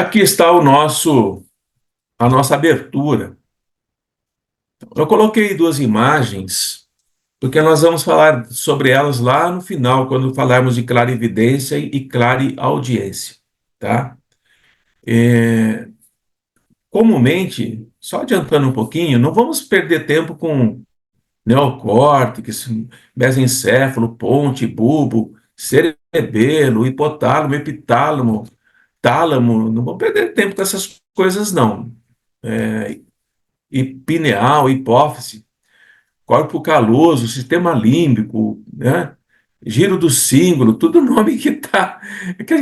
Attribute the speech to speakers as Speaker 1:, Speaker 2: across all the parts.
Speaker 1: Aqui está a nossa abertura. Eu coloquei duas imagens, porque nós vamos falar sobre elas lá no final, quando falarmos de clarividência e clareaudiência, tá? É, Comumente, só adiantando um pouquinho, não vamos perder tempo com neocórtex, mesencéfalo, ponte, bulbo, cerebelo, hipotálamo, epitálamo, tálamo, não vamos perder tempo com essas coisas, não. E pineal, hipófise, corpo caloso, sistema límbico, né? Giro do símbolo, tudo nome que tá.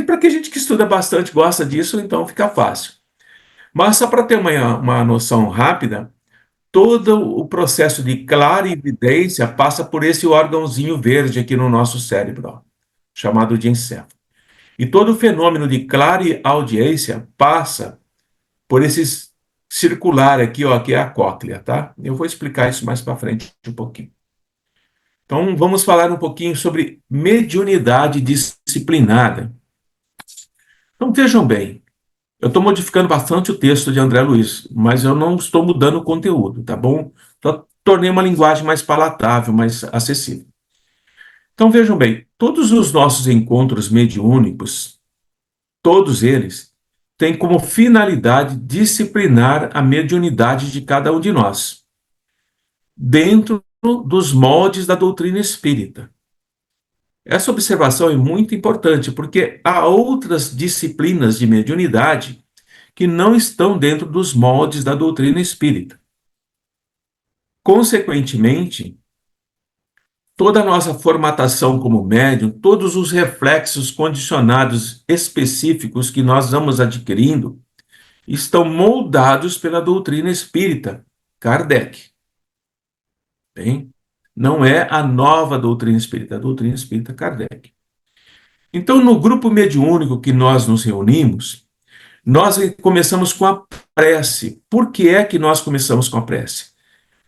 Speaker 1: Para que a gente que estuda bastante gosta disso, então fica fácil. Mas só para ter uma noção rápida, todo o processo de clarividência passa por esse órgãozinho verde aqui no nosso cérebro, ó, chamado de encéfalo. E todo o fenômeno de clareaudiência passa por esse circular aqui, ó, que é a cóclea, tá? Eu vou explicar isso mais para frente um pouquinho. Então, vamos falar um pouquinho sobre mediunidade disciplinada. Então, vejam bem, eu estou modificando bastante o texto de André Luiz, mas eu não estou mudando o conteúdo, tá bom? Só tornei uma linguagem mais palatável, mais acessível. Então, vejam bem, todos os nossos encontros mediúnicos, todos eles, têm como finalidade disciplinar a mediunidade de cada um de nós, dentro dos moldes da doutrina espírita. Essa observação é muito importante, porque há outras disciplinas de mediunidade que não estão dentro dos moldes da doutrina espírita. Consequentemente, toda a nossa formatação como médium, todos os reflexos condicionados específicos que nós vamos adquirindo, estão moldados pela doutrina espírita, Kardec. Bem? Não é a nova doutrina espírita, a doutrina espírita Kardec. Então, no grupo mediúnico que nós nos reunimos, nós começamos com a prece. Por que é que nós começamos com a prece?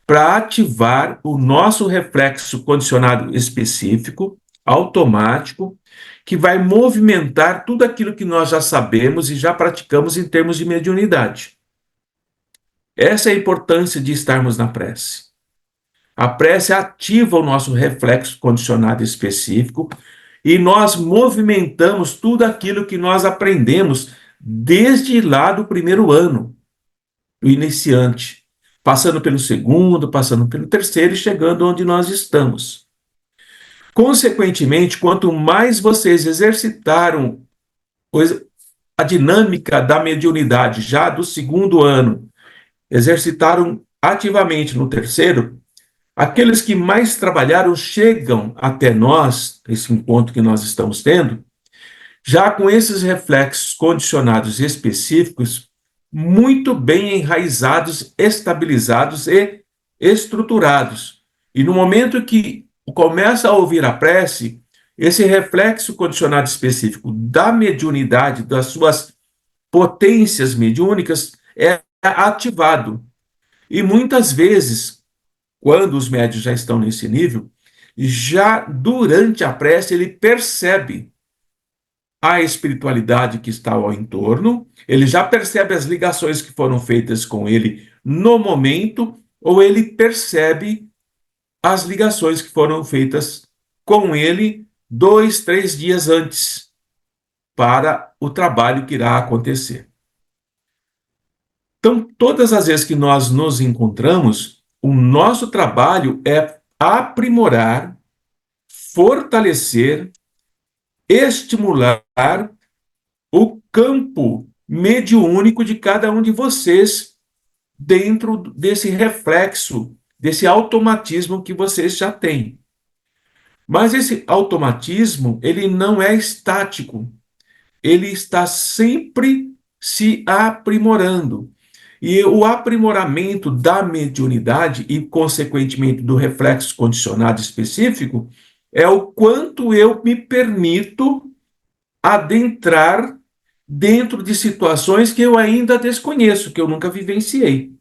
Speaker 1: Para ativar o nosso reflexo condicionado específico, automático, que vai movimentar tudo aquilo que nós já sabemos e já praticamos em termos de mediunidade. Essa é a importância de estarmos na prece. A prece ativa o nosso reflexo condicionado específico e nós movimentamos tudo aquilo que nós aprendemos desde lá do primeiro ano, o iniciante, passando pelo segundo, passando pelo terceiro e chegando onde nós estamos. Consequentemente, quanto mais vocês exercitaram a dinâmica da mediunidade já do segundo ano, exercitaram ativamente no terceiro, aqueles que mais trabalharam chegam até nós, esse encontro que nós estamos tendo, já com esses reflexos condicionados específicos muito bem enraizados, estabilizados e estruturados. E no momento que começa a ouvir a prece, esse reflexo condicionado específico da mediunidade, das suas potências mediúnicas, é ativado. E muitas vezes, quando os médios já estão nesse nível, já durante a prece ele percebe a espiritualidade que está ao entorno, ele já percebe as ligações que foram feitas com ele no momento, ou ele percebe as ligações que foram feitas com ele 2, 3 dias antes, para o trabalho que irá acontecer. Então, todas as vezes que nós nos encontramos, o nosso trabalho é aprimorar, fortalecer, estimular o campo mediúnico de cada um de vocês dentro desse reflexo, desse automatismo que vocês já têm. Mas esse automatismo, ele não é estático, ele está sempre se aprimorando. E o aprimoramento da mediunidade e, consequentemente, do reflexo condicionado específico é o quanto eu me permito adentrar dentro de situações que eu ainda desconheço, que eu nunca vivenciei.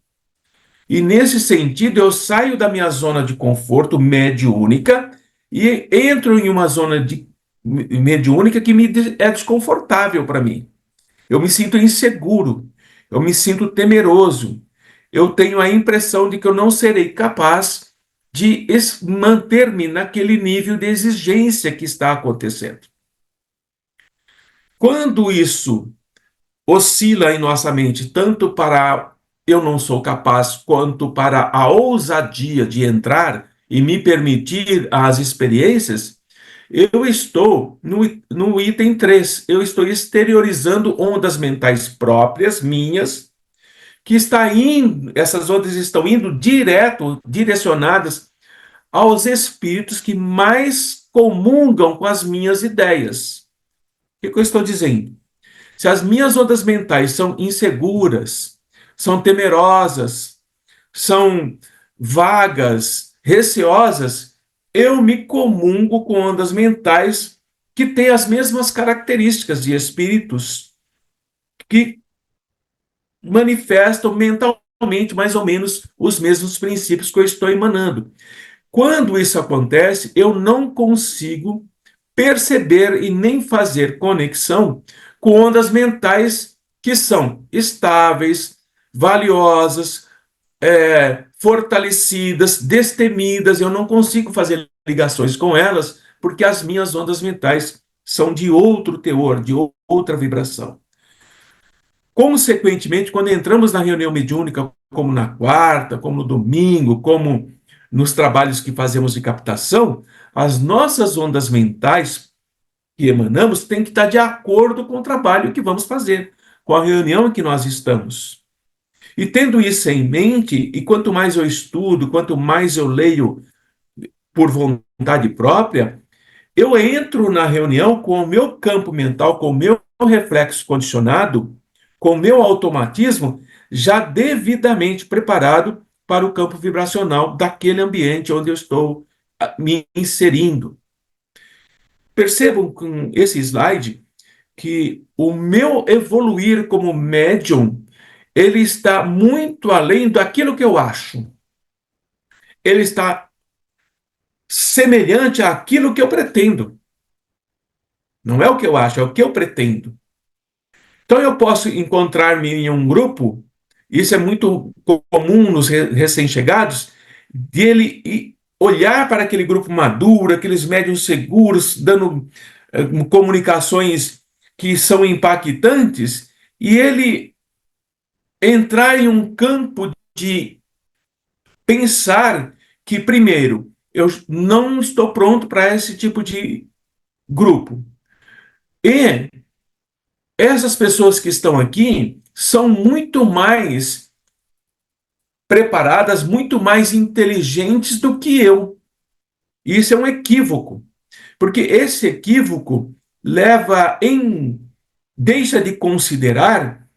Speaker 1: E nesse sentido, eu saio da minha zona de conforto mediúnica e entro em uma zona de mediúnica que é desconfortável para mim. Eu me sinto inseguro, eu me sinto temeroso, eu tenho a impressão de que eu não serei capaz de manter-me naquele nível de exigência que está acontecendo. Quando isso oscila em nossa mente, tanto para eu não sou capaz, quanto para a ousadia de entrar e me permitir as experiências, eu estou no item 3. Eu estou exteriorizando ondas mentais próprias, minhas, que está indo, essas ondas estão indo direcionadas aos espíritos que mais comungam com as minhas ideias. O que eu estou dizendo? Se as minhas ondas mentais são inseguras, são temerosas, são vagas, receosas, eu me comungo com ondas mentais que têm as mesmas características de espíritos que manifestam mentalmente mais ou menos os mesmos princípios que eu estou emanando. Quando isso acontece, eu não consigo perceber e nem fazer conexão com ondas mentais que são estáveis, valiosas, fortalecidas, destemidas. Eu não consigo fazer ligações com elas porque as minhas ondas mentais são de outro teor, de outra vibração. Consequentemente, quando entramos na reunião mediúnica, como na quarta, como no domingo, como nos trabalhos que fazemos de captação, as nossas ondas mentais que emanamos têm que estar de acordo com o trabalho que vamos fazer, com a reunião em que nós estamos. E tendo isso em mente, e quanto mais eu estudo, quanto mais eu leio por vontade própria, eu entro na reunião com o meu campo mental, com o meu reflexo condicionado, com o meu automatismo já devidamente preparado para o campo vibracional daquele ambiente onde eu estou me inserindo. Percebam com esse slide que o meu evoluir como médium, ele está muito além daquilo que eu acho. Ele está semelhante àquilo que eu pretendo. Não é o que eu acho, é o que eu pretendo. Então eu posso encontrar-me em um grupo, isso é muito comum nos recém-chegados, de ele olhar para aquele grupo maduro, aqueles médiuns seguros, dando comunicações que são impactantes, e ele entrar em um campo de pensar que, primeiro, eu não estou pronto para esse tipo de grupo. E essas pessoas que estão aqui são muito mais preparadas, muito mais inteligentes do que eu. E isso é um equívoco, porque esse equívoco deixa de considerar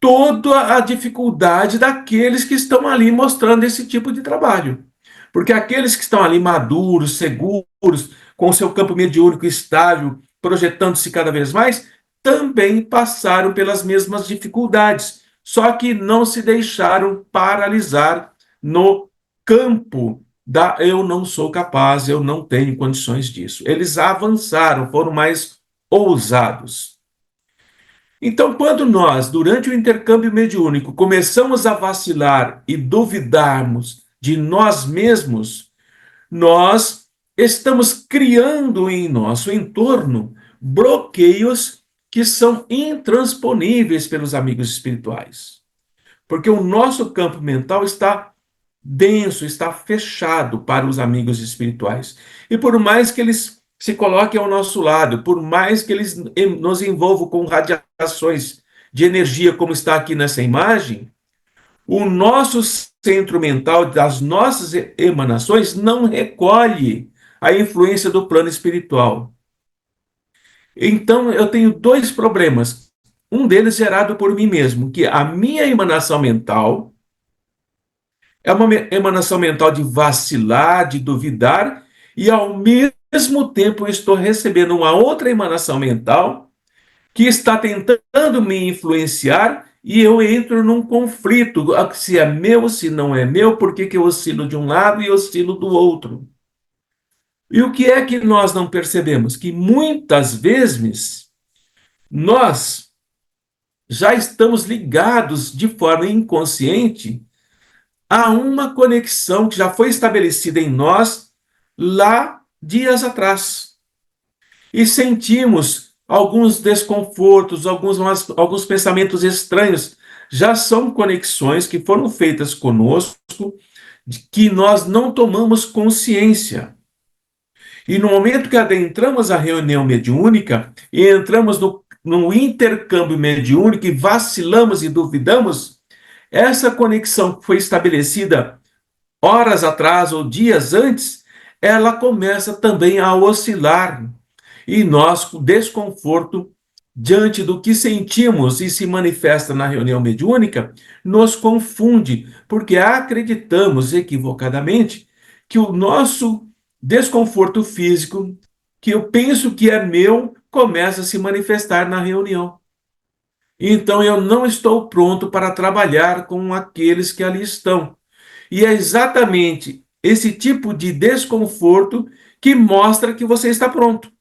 Speaker 1: toda a dificuldade daqueles que estão ali mostrando esse tipo de trabalho. Porque aqueles que estão ali maduros, seguros, com o seu campo mediúnico estável, projetando-se cada vez mais, também passaram pelas mesmas dificuldades, só que não se deixaram paralisar no campo da eu não sou capaz, eu não tenho condições disso. Eles avançaram, foram mais ousados. Então, quando nós, durante o intercâmbio mediúnico, começamos a vacilar e duvidarmos de nós mesmos, nós estamos criando em nosso entorno bloqueios que são intransponíveis pelos amigos espirituais. Porque o nosso campo mental está denso, está fechado para os amigos espirituais. E por mais que eles se coloquem ao nosso lado, por mais que eles nos envolvam com radiações de energia, como está aqui nessa imagem, o nosso centro mental das nossas emanações não recolhe a influência do plano espiritual. Então, eu tenho dois problemas. Um deles gerado por mim mesmo, que a minha emanação mental é uma emanação mental de vacilar, de duvidar, e ao mesmo tempo eu estou recebendo uma outra emanação mental que está tentando me influenciar e eu entro num conflito. Se é meu, se não é meu, por que eu oscilo de um lado e oscilo do outro? E o que é que nós não percebemos? Que muitas vezes nós já estamos ligados de forma inconsciente a uma conexão que já foi estabelecida em nós lá dias atrás. E sentimos alguns desconfortos, alguns pensamentos estranhos. Já são conexões que foram feitas conosco, de que nós não tomamos consciência. E no momento que adentramos a reunião mediúnica e entramos no intercâmbio mediúnico e vacilamos e duvidamos, essa conexão que foi estabelecida horas atrás ou dias antes, ela começa também a oscilar. E nós, com desconforto, diante do que sentimos e se manifesta na reunião mediúnica, nos confunde, porque acreditamos equivocadamente que o nosso desconforto físico, que eu penso que é meu, começa a se manifestar na reunião. Então eu não estou pronto para trabalhar com aqueles que ali estão. E é exatamente esse tipo de desconforto que mostra que você está pronto.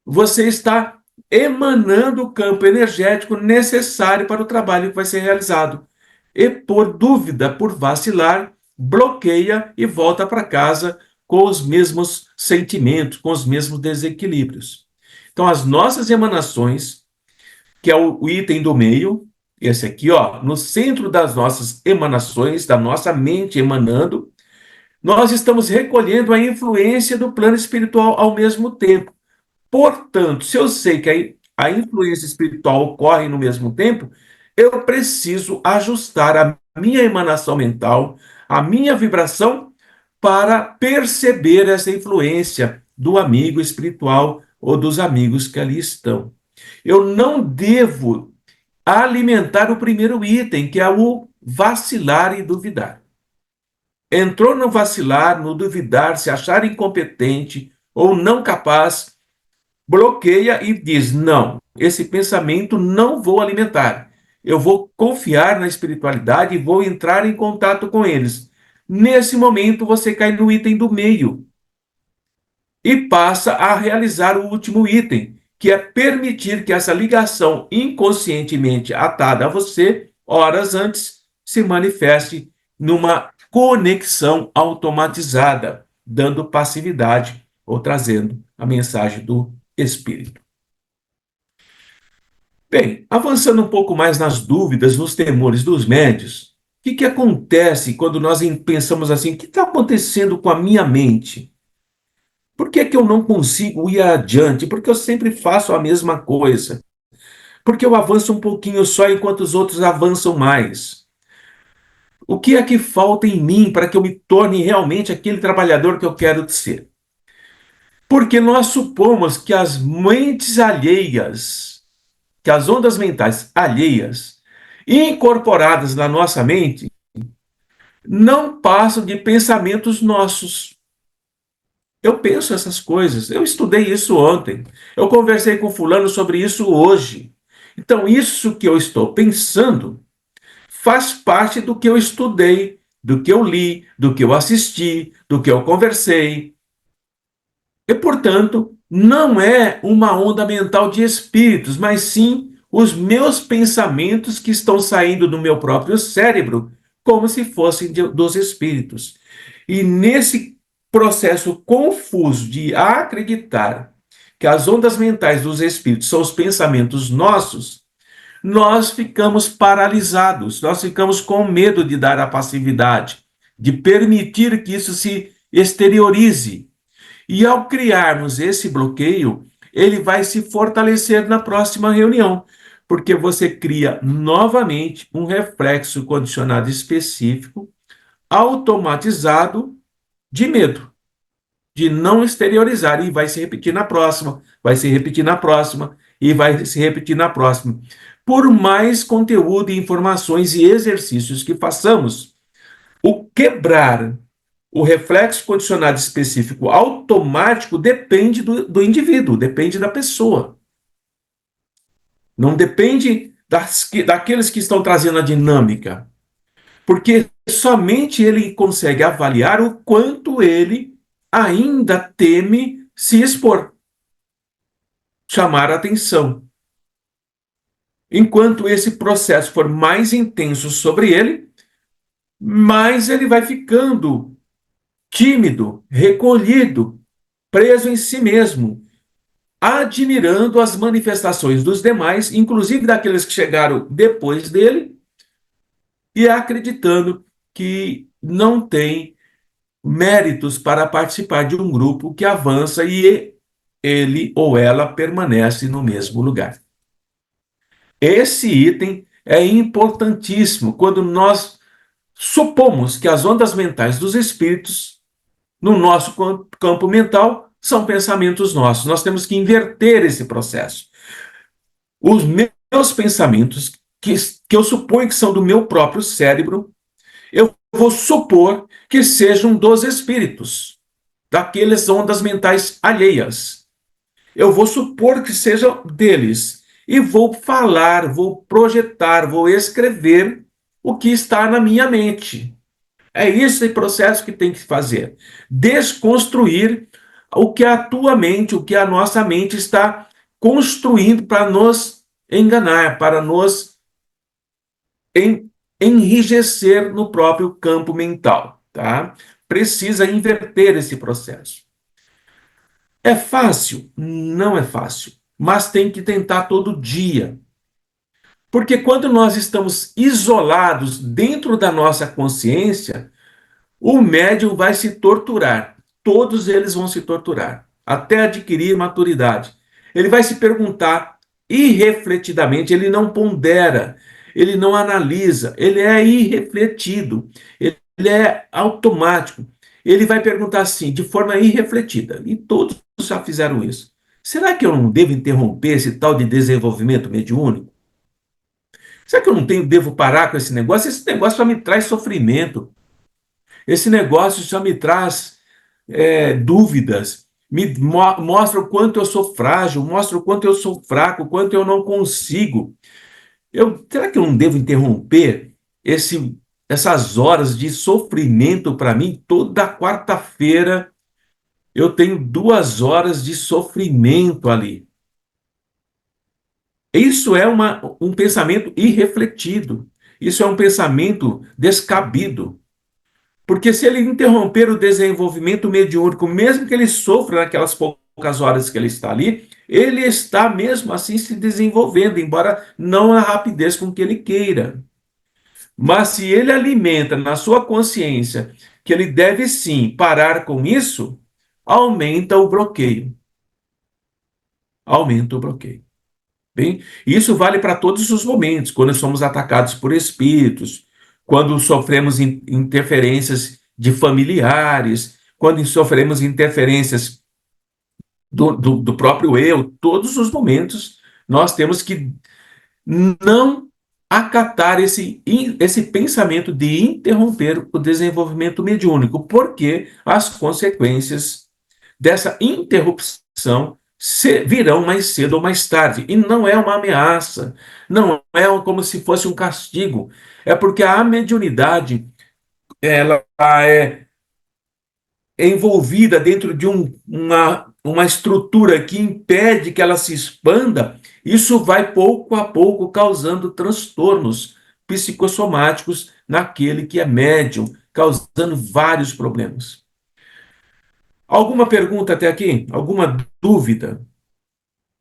Speaker 1: Você está emanando o campo energético necessário para o trabalho que vai ser realizado. E por dúvida, por vacilar, bloqueia e volta para casa com os mesmos sentimentos, com os mesmos desequilíbrios. Então, as nossas emanações, que é o item do meio, esse aqui, ó, no centro das nossas emanações, da nossa mente emanando, nós estamos recolhendo a influência do plano espiritual ao mesmo tempo. Portanto, se eu sei que a influência espiritual ocorre no mesmo tempo, eu preciso ajustar a minha emanação mental, a minha vibração, para perceber essa influência do amigo espiritual ou dos amigos que ali estão. Eu não devo alimentar o primeiro item, que é o vacilar e duvidar. Entrou no vacilar, no duvidar, se achar incompetente ou não capaz, bloqueia e diz: não, esse pensamento não vou alimentar. Eu vou confiar na espiritualidade e vou entrar em contato com eles. Nesse momento, você cai no item do meio e passa a realizar o último item, que é permitir que essa ligação inconscientemente atada a você, horas antes, se manifeste numa conexão automatizada, dando passividade ou trazendo a mensagem do espírito. Bem, avançando um pouco mais nas dúvidas, nos temores dos médios, o que acontece quando nós pensamos assim: o que está acontecendo com a minha mente? Por que eu não consigo ir adiante? Porque eu sempre faço a mesma coisa. Porque eu avanço um pouquinho só enquanto os outros avançam mais. O que é que falta em mim para que eu me torne realmente aquele trabalhador que eu quero ser? Porque nós supomos que as mentes alheias, que as ondas mentais alheias, incorporadas na nossa mente, não passam de pensamentos nossos. Eu penso essas coisas, eu estudei isso ontem, eu conversei com fulano sobre isso hoje. Então, isso que eu estou pensando faz parte do que eu estudei, do que eu li, do que eu assisti, do que eu conversei. E, portanto, não é uma onda mental de espíritos, mas sim os meus pensamentos que estão saindo do meu próprio cérebro, como se fossem dos espíritos. E nesse processo confuso de acreditar que as ondas mentais dos espíritos são os pensamentos nossos, nós ficamos paralisados, nós ficamos com medo de dar a passividade, de permitir que isso se exteriorize. E ao criarmos esse bloqueio, ele vai se fortalecer na próxima reunião, porque você cria novamente um reflexo condicionado específico, automatizado, de medo, de não exteriorizar, e vai se repetir na próxima, vai se repetir na próxima, e vai se repetir na próxima. Por mais conteúdo, informações e exercícios que façamos, o quebrar o reflexo condicionado específico automático depende do indivíduo, depende da pessoa. Não depende daqueles que estão trazendo a dinâmica. Porque somente ele consegue avaliar o quanto ele ainda teme se expor, chamar a atenção. Enquanto esse processo for mais intenso sobre ele, mais ele vai ficando tímido, recolhido, preso em si mesmo, admirando as manifestações dos demais, inclusive daqueles que chegaram depois dele, e acreditando que não tem méritos para participar de um grupo que avança e ele ou ela permanece no mesmo lugar. Esse item é importantíssimo quando nós supomos que as ondas mentais dos espíritos, no nosso campo mental, são pensamentos nossos. Nós temos que inverter esse processo. Os meus pensamentos, que eu suponho que são do meu próprio cérebro, eu vou supor que sejam dos espíritos, daquelas ondas mentais alheias. Eu vou supor que sejam deles. E vou falar, vou projetar, vou escrever o que está na minha mente. É esse processo que tem que fazer. Desconstruir o que a tua mente, o que a nossa mente está construindo para nos enganar, para nos enrijecer no próprio campo mental, tá? Precisa inverter esse processo. É fácil? Não é fácil, mas tem que tentar todo dia. Porque quando nós estamos isolados dentro da nossa consciência, o médium vai se torturar. Todos eles vão se torturar, até adquirir maturidade. Ele vai se perguntar irrefletidamente, ele não pondera, ele não analisa, ele é irrefletido, ele é automático. Ele vai perguntar assim, de forma irrefletida, e todos já fizeram isso. Será que eu não devo interromper esse tal de desenvolvimento mediúnico? Será que eu não devo parar com esse negócio? Esse negócio só me traz sofrimento. Esse negócio só me traz dúvidas, mostra o quanto eu sou frágil, mostra o quanto eu sou fraco, o quanto eu não consigo. Será que eu não devo interromper essas horas de sofrimento para mim? Toda quarta-feira eu tenho 2 horas de sofrimento ali. Isso é um pensamento irrefletido. Isso é um pensamento descabido. Porque se ele interromper o desenvolvimento mediúnico, mesmo que ele sofra naquelas poucas horas que ele está ali, ele está mesmo assim se desenvolvendo, embora não na rapidez com que ele queira. Mas se ele alimenta na sua consciência que ele deve sim parar com isso, aumenta o bloqueio. Aumenta o bloqueio. Bem, isso vale para todos os momentos, quando somos atacados por espíritos, quando sofremos interferências de familiares, quando sofremos interferências do próprio eu, todos os momentos nós temos que não acatar esse pensamento de interromper o desenvolvimento mediúnico, porque as consequências dessa interrupção virão mais cedo ou mais tarde. E não é uma ameaça, não é como se fosse um castigo. É porque a mediunidade ela é envolvida dentro de uma estrutura que impede que ela se expanda. Isso vai pouco a pouco causando transtornos psicossomáticos naquele que é médium, causando vários problemas. Alguma pergunta até aqui? Alguma dúvida?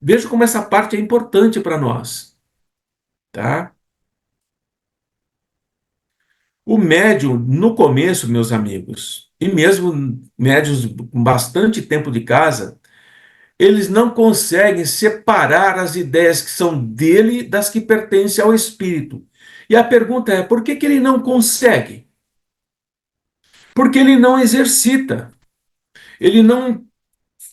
Speaker 1: Veja como essa parte é importante para nós, tá? O médium, no começo, meus amigos, e mesmo médios com bastante tempo de casa, eles não conseguem separar as ideias que são dele das que pertencem ao espírito. E a pergunta é, por que que ele não consegue? Porque ele não exercita. Ele não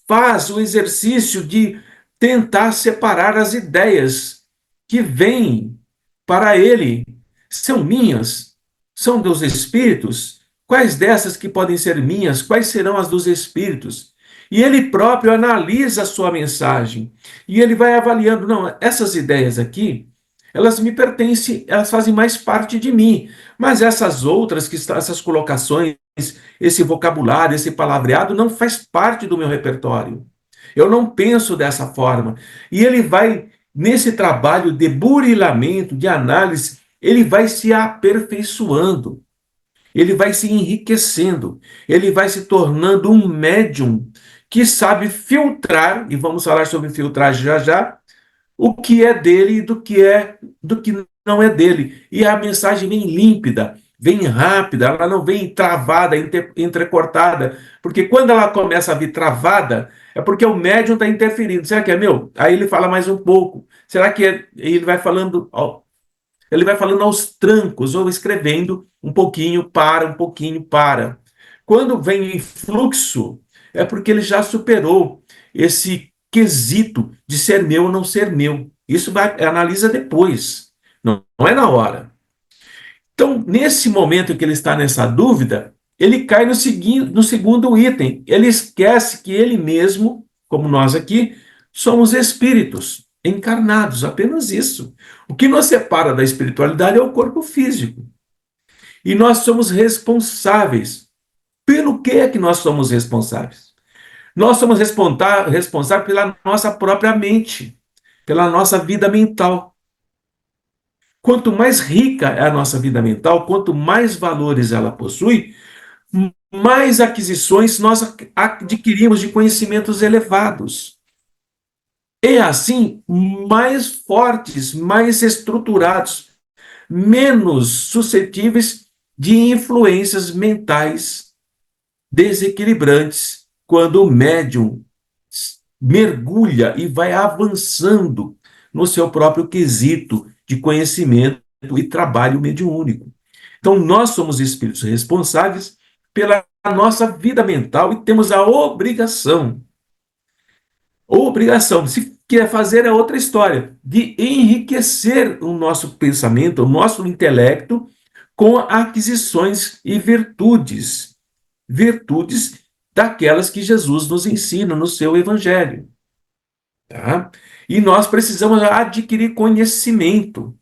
Speaker 1: faz o exercício de tentar separar as ideias que vêm para ele. São minhas? São dos espíritos? Quais dessas que podem ser minhas? Quais serão as dos espíritos? E ele próprio analisa a sua mensagem. E ele vai avaliando, não, essas ideias aqui, elas me pertencem, elas fazem mais parte de mim. Mas essas outras, essas colocações, esse vocabulário, esse palavreado, não faz parte do meu repertório. Eu não penso dessa forma. E ele vai nesse trabalho de burilamento, de análise, ele vai se aperfeiçoando, ele vai se enriquecendo, ele vai se tornando um médium que sabe filtrar, e vamos falar sobre filtragem já já, o que é dele e do que não é dele. E a mensagem vem límpida, vem rápida, ela não vem travada, entrecortada, porque quando ela começa a vir travada, é porque o médium está interferindo. Será que é meu? Aí ele fala mais um pouco. Será que é? Ele vai falando aos trancos, ou escrevendo um pouquinho, para, um pouquinho, para. Quando vem em fluxo, é porque ele já superou esse quesito de ser meu ou não ser meu. Isso analisa depois, não é na hora. Então, nesse momento que ele está nessa dúvida, ele cai no segundo item. Ele esquece que ele mesmo, como nós aqui, somos espíritos encarnados, apenas isso. O que nos separa da espiritualidade é o corpo físico. E nós somos responsáveis. Pelo que é que nós somos responsáveis? Nós somos responsáveis pela nossa própria mente, pela nossa vida mental. Quanto mais rica é a nossa vida mental, quanto mais valores ela possui, mais aquisições nós adquirimos de conhecimentos elevados. E assim, mais fortes, mais estruturados, menos suscetíveis de influências mentais desequilibrantes quando o médium mergulha e vai avançando no seu próprio quesito de conhecimento e trabalho mediúnico. Então, nós somos espíritos responsáveis pela nossa vida mental e temos a obrigação, se quer fazer é outra história, de enriquecer o nosso pensamento, o nosso intelecto, com aquisições e virtudes daquelas que Jesus nos ensina no seu evangelho. Tá? E nós precisamos adquirir conhecimento.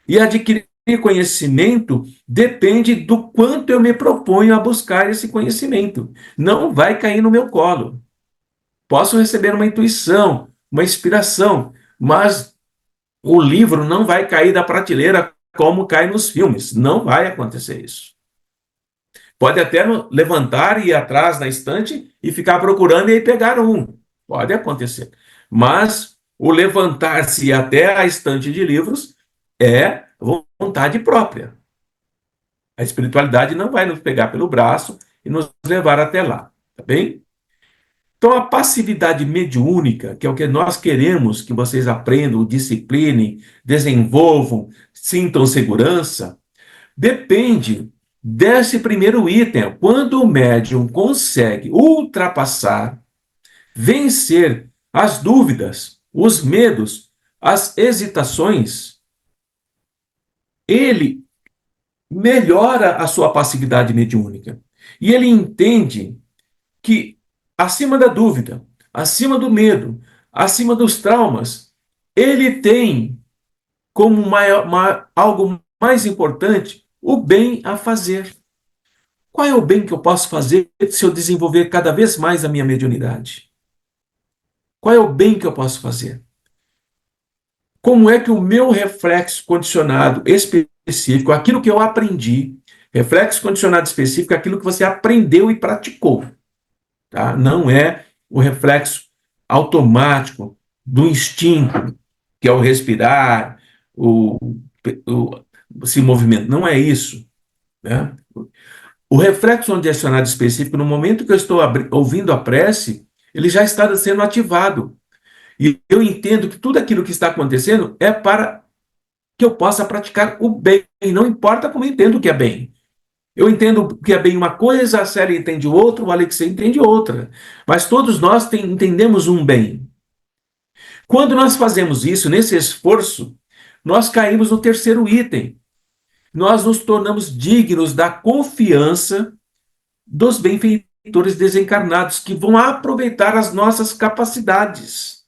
Speaker 1: E adquirir conhecimento depende do quanto eu me proponho a buscar esse conhecimento. Não vai cair no meu colo. Posso receber uma intuição, uma inspiração, mas o livro não vai cair da prateleira como cai nos filmes. Não vai acontecer isso. Pode até levantar e ir atrás na estante e ficar procurando e aí pegar um. Pode acontecer. Mas o levantar-se até a estante de livros é vontade própria. A espiritualidade não vai nos pegar pelo braço e nos levar até lá, tá bem? Então, a passividade mediúnica, que é o que nós queremos que vocês aprendam, disciplinem, desenvolvam, sintam segurança, depende desse primeiro item. Quando o médium consegue ultrapassar, vencer as dúvidas, os medos, as hesitações, ele melhora a sua passividade mediúnica. E ele entende que, acima da dúvida, acima do medo, acima dos traumas, ele tem como algo mais importante o bem a fazer. Qual é o bem que eu posso fazer se eu desenvolver cada vez mais a minha mediunidade? Qual é o bem que eu posso fazer? Como é que o meu reflexo condicionado específico, aquilo que eu aprendi, reflexo condicionado específico, aquilo que você aprendeu e praticou, tá? Não é o reflexo automático do instinto, que é o respirar, se movimento. Não é isso, né? O reflexo condicionado específico, no momento que eu estou ouvindo a prece, ele já está sendo ativado. E eu entendo que tudo aquilo que está acontecendo é para que eu possa praticar o bem. Não importa como eu entendo o que é bem. Eu entendo que é bem uma coisa, a Célia entende outra, o Alexei entende outra. Mas todos nós entendemos um bem. Quando nós fazemos isso, nesse esforço, nós caímos no terceiro item. Nós nos tornamos dignos da confiança dos benfeitores desencarnados, que vão aproveitar as nossas capacidades.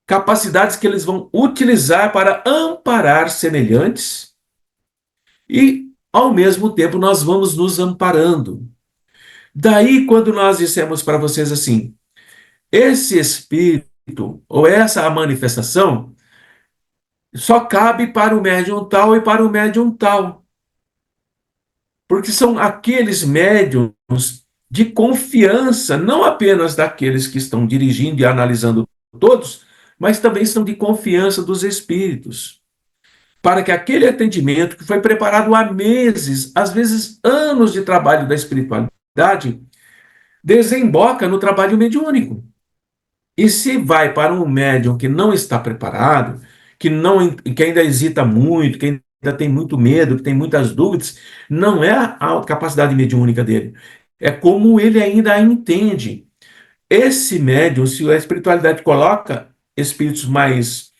Speaker 1: Capacidades que eles vão utilizar para amparar semelhantes e, ao mesmo tempo, nós vamos nos amparando. Daí, quando nós dissemos para vocês assim, esse espírito ou essa manifestação só cabe para o médium tal e para o médium tal, porque são aqueles médiums de confiança, não apenas daqueles que estão dirigindo e analisando todos, mas também são de confiança dos espíritos, para que aquele atendimento que foi preparado há meses, às vezes anos de trabalho da espiritualidade, desemboca no trabalho mediúnico. E se vai para um médium que não está preparado, que ainda hesita muito, que ainda tem muito medo, que tem muitas dúvidas, não é a capacidade mediúnica dele, é como ele ainda a entende. Esse médium, se a espiritualidade coloca espíritos mais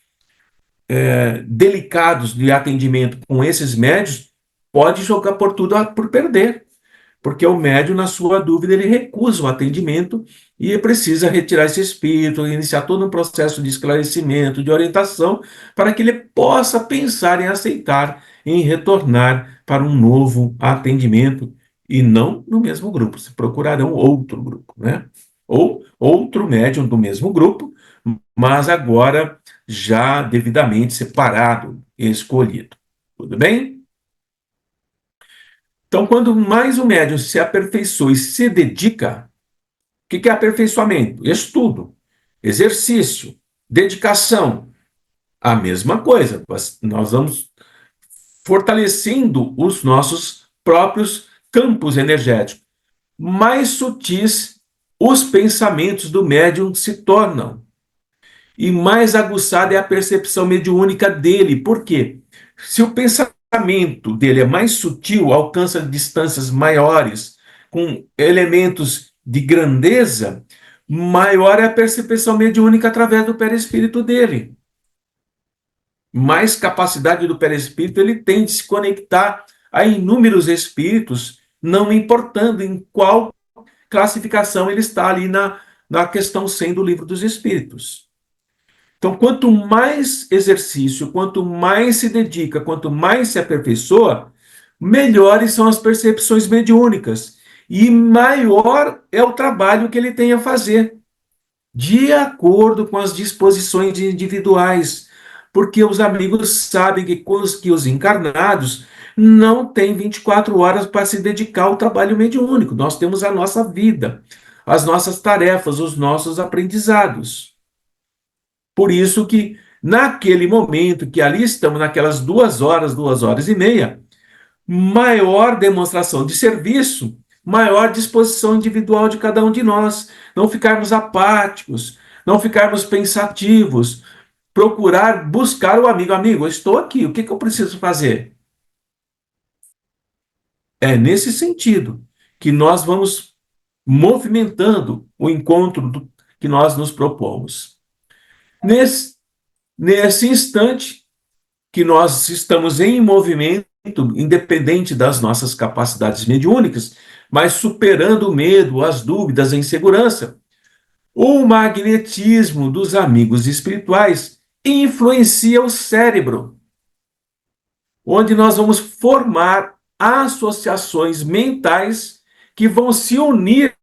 Speaker 1: delicados de atendimento com esses médios, pode jogar por tudo por perder, porque o médium, na sua dúvida, ele recusa o atendimento e precisa retirar esse espírito, iniciar todo um processo de esclarecimento, de orientação, para que ele possa pensar em aceitar, em retornar para um novo atendimento, e não no mesmo grupo, se procurarão outro grupo, né? Ou outro médium do mesmo grupo, mas agora já devidamente separado e escolhido. Tudo bem? Então, quando mais o médium se aperfeiçoa e se dedica, o que é aperfeiçoamento? Estudo, exercício, dedicação. A mesma coisa, nós vamos fortalecendo os nossos próprios campos energéticos. Mais sutis os pensamentos do médium se tornam. E mais aguçada é a percepção mediúnica dele. Por quê? Se o pensamento dele é mais sutil, alcança distâncias maiores, com elementos de grandeza, maior é a percepção mediúnica através do perispírito dele. Mais capacidade do perispírito ele tem de se conectar a inúmeros espíritos, não importando em qual classificação ele está ali na questão 100 do Livro dos Espíritos. Então, quanto mais exercício, quanto mais se dedica, quanto mais se aperfeiçoa, melhores são as percepções mediúnicas e maior é o trabalho que ele tem a fazer, de acordo com as disposições individuais, porque os amigos sabem que os encarnados não têm 24 horas para se dedicar ao trabalho mediúnico. Nós temos a nossa vida, as nossas tarefas, os nossos aprendizados. Por isso que, naquele momento que ali estamos, naquelas 2 horas e meia, maior demonstração de serviço, maior disposição individual de cada um de nós. Não ficarmos apáticos, não ficarmos pensativos, procurar buscar o amigo. Amigo, eu estou aqui, o que eu preciso fazer? É nesse sentido que nós vamos movimentando o encontro que nós nos propomos. Nesse instante que nós estamos em movimento, independente das nossas capacidades mediúnicas, mas superando o medo, as dúvidas, a insegurança, o magnetismo dos amigos espirituais influencia o cérebro, onde nós vamos formar associações mentais que vão se unir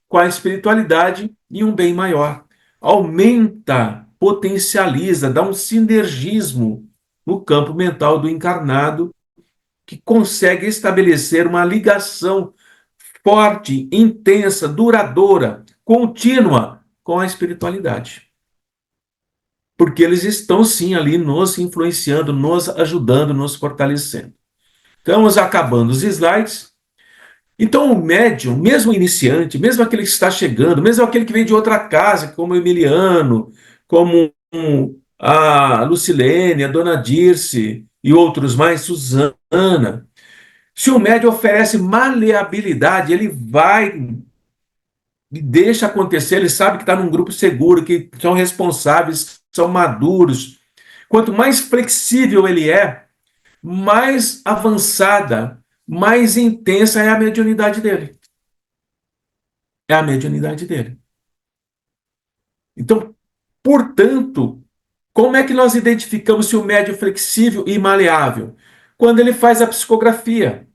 Speaker 1: com a espiritualidade em um bem maior. Aumenta, potencializa, dá um sinergismo no campo mental do encarnado, que consegue estabelecer uma ligação forte, intensa, duradoura, contínua com a espiritualidade. Porque eles estão sim ali nos influenciando, nos ajudando, nos fortalecendo. Estamos acabando os slides. Então, o médium, mesmo iniciante, mesmo aquele que está chegando, mesmo aquele que vem de outra casa, como o Emiliano, como a Lucilene, a Dona Dirce e outros mais, Suzana, se o médium oferece maleabilidade, ele vai e deixa acontecer, ele sabe que está num grupo seguro, que são responsáveis, são maduros. Quanto mais flexível ele é, mais avançada, mais intensa é a mediunidade dele. É a mediunidade dele. Então, portanto, como é que nós identificamos se o médium é flexível e maleável? Quando ele faz a psicografia,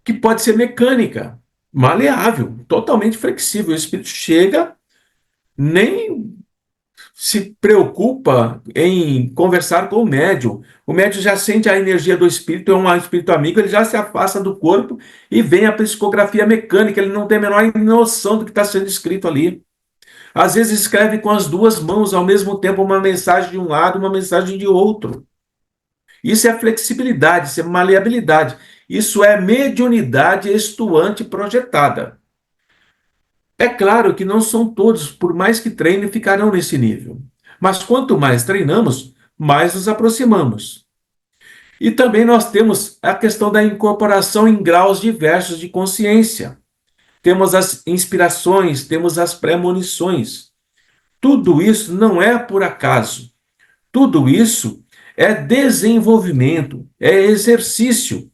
Speaker 1: que pode ser mecânica, maleável, totalmente flexível. O espírito chega, nem se preocupa em conversar com o médium. O médium já sente a energia do espírito, é um espírito amigo, ele já se afasta do corpo e vem a psicografia mecânica, ele não tem a menor noção do que está sendo escrito ali. Às vezes escreve com as duas mãos ao mesmo tempo uma mensagem de um lado, uma mensagem de outro. Isso é flexibilidade, isso é maleabilidade. Isso é mediunidade estuante projetada. É claro que não são todos, por mais que treinem, ficarão nesse nível. Mas quanto mais treinamos, mais nos aproximamos. E também nós temos a questão da incorporação em graus diversos de consciência. Temos as inspirações, temos as premonições. Tudo isso não é por acaso. Tudo isso é desenvolvimento, é exercício.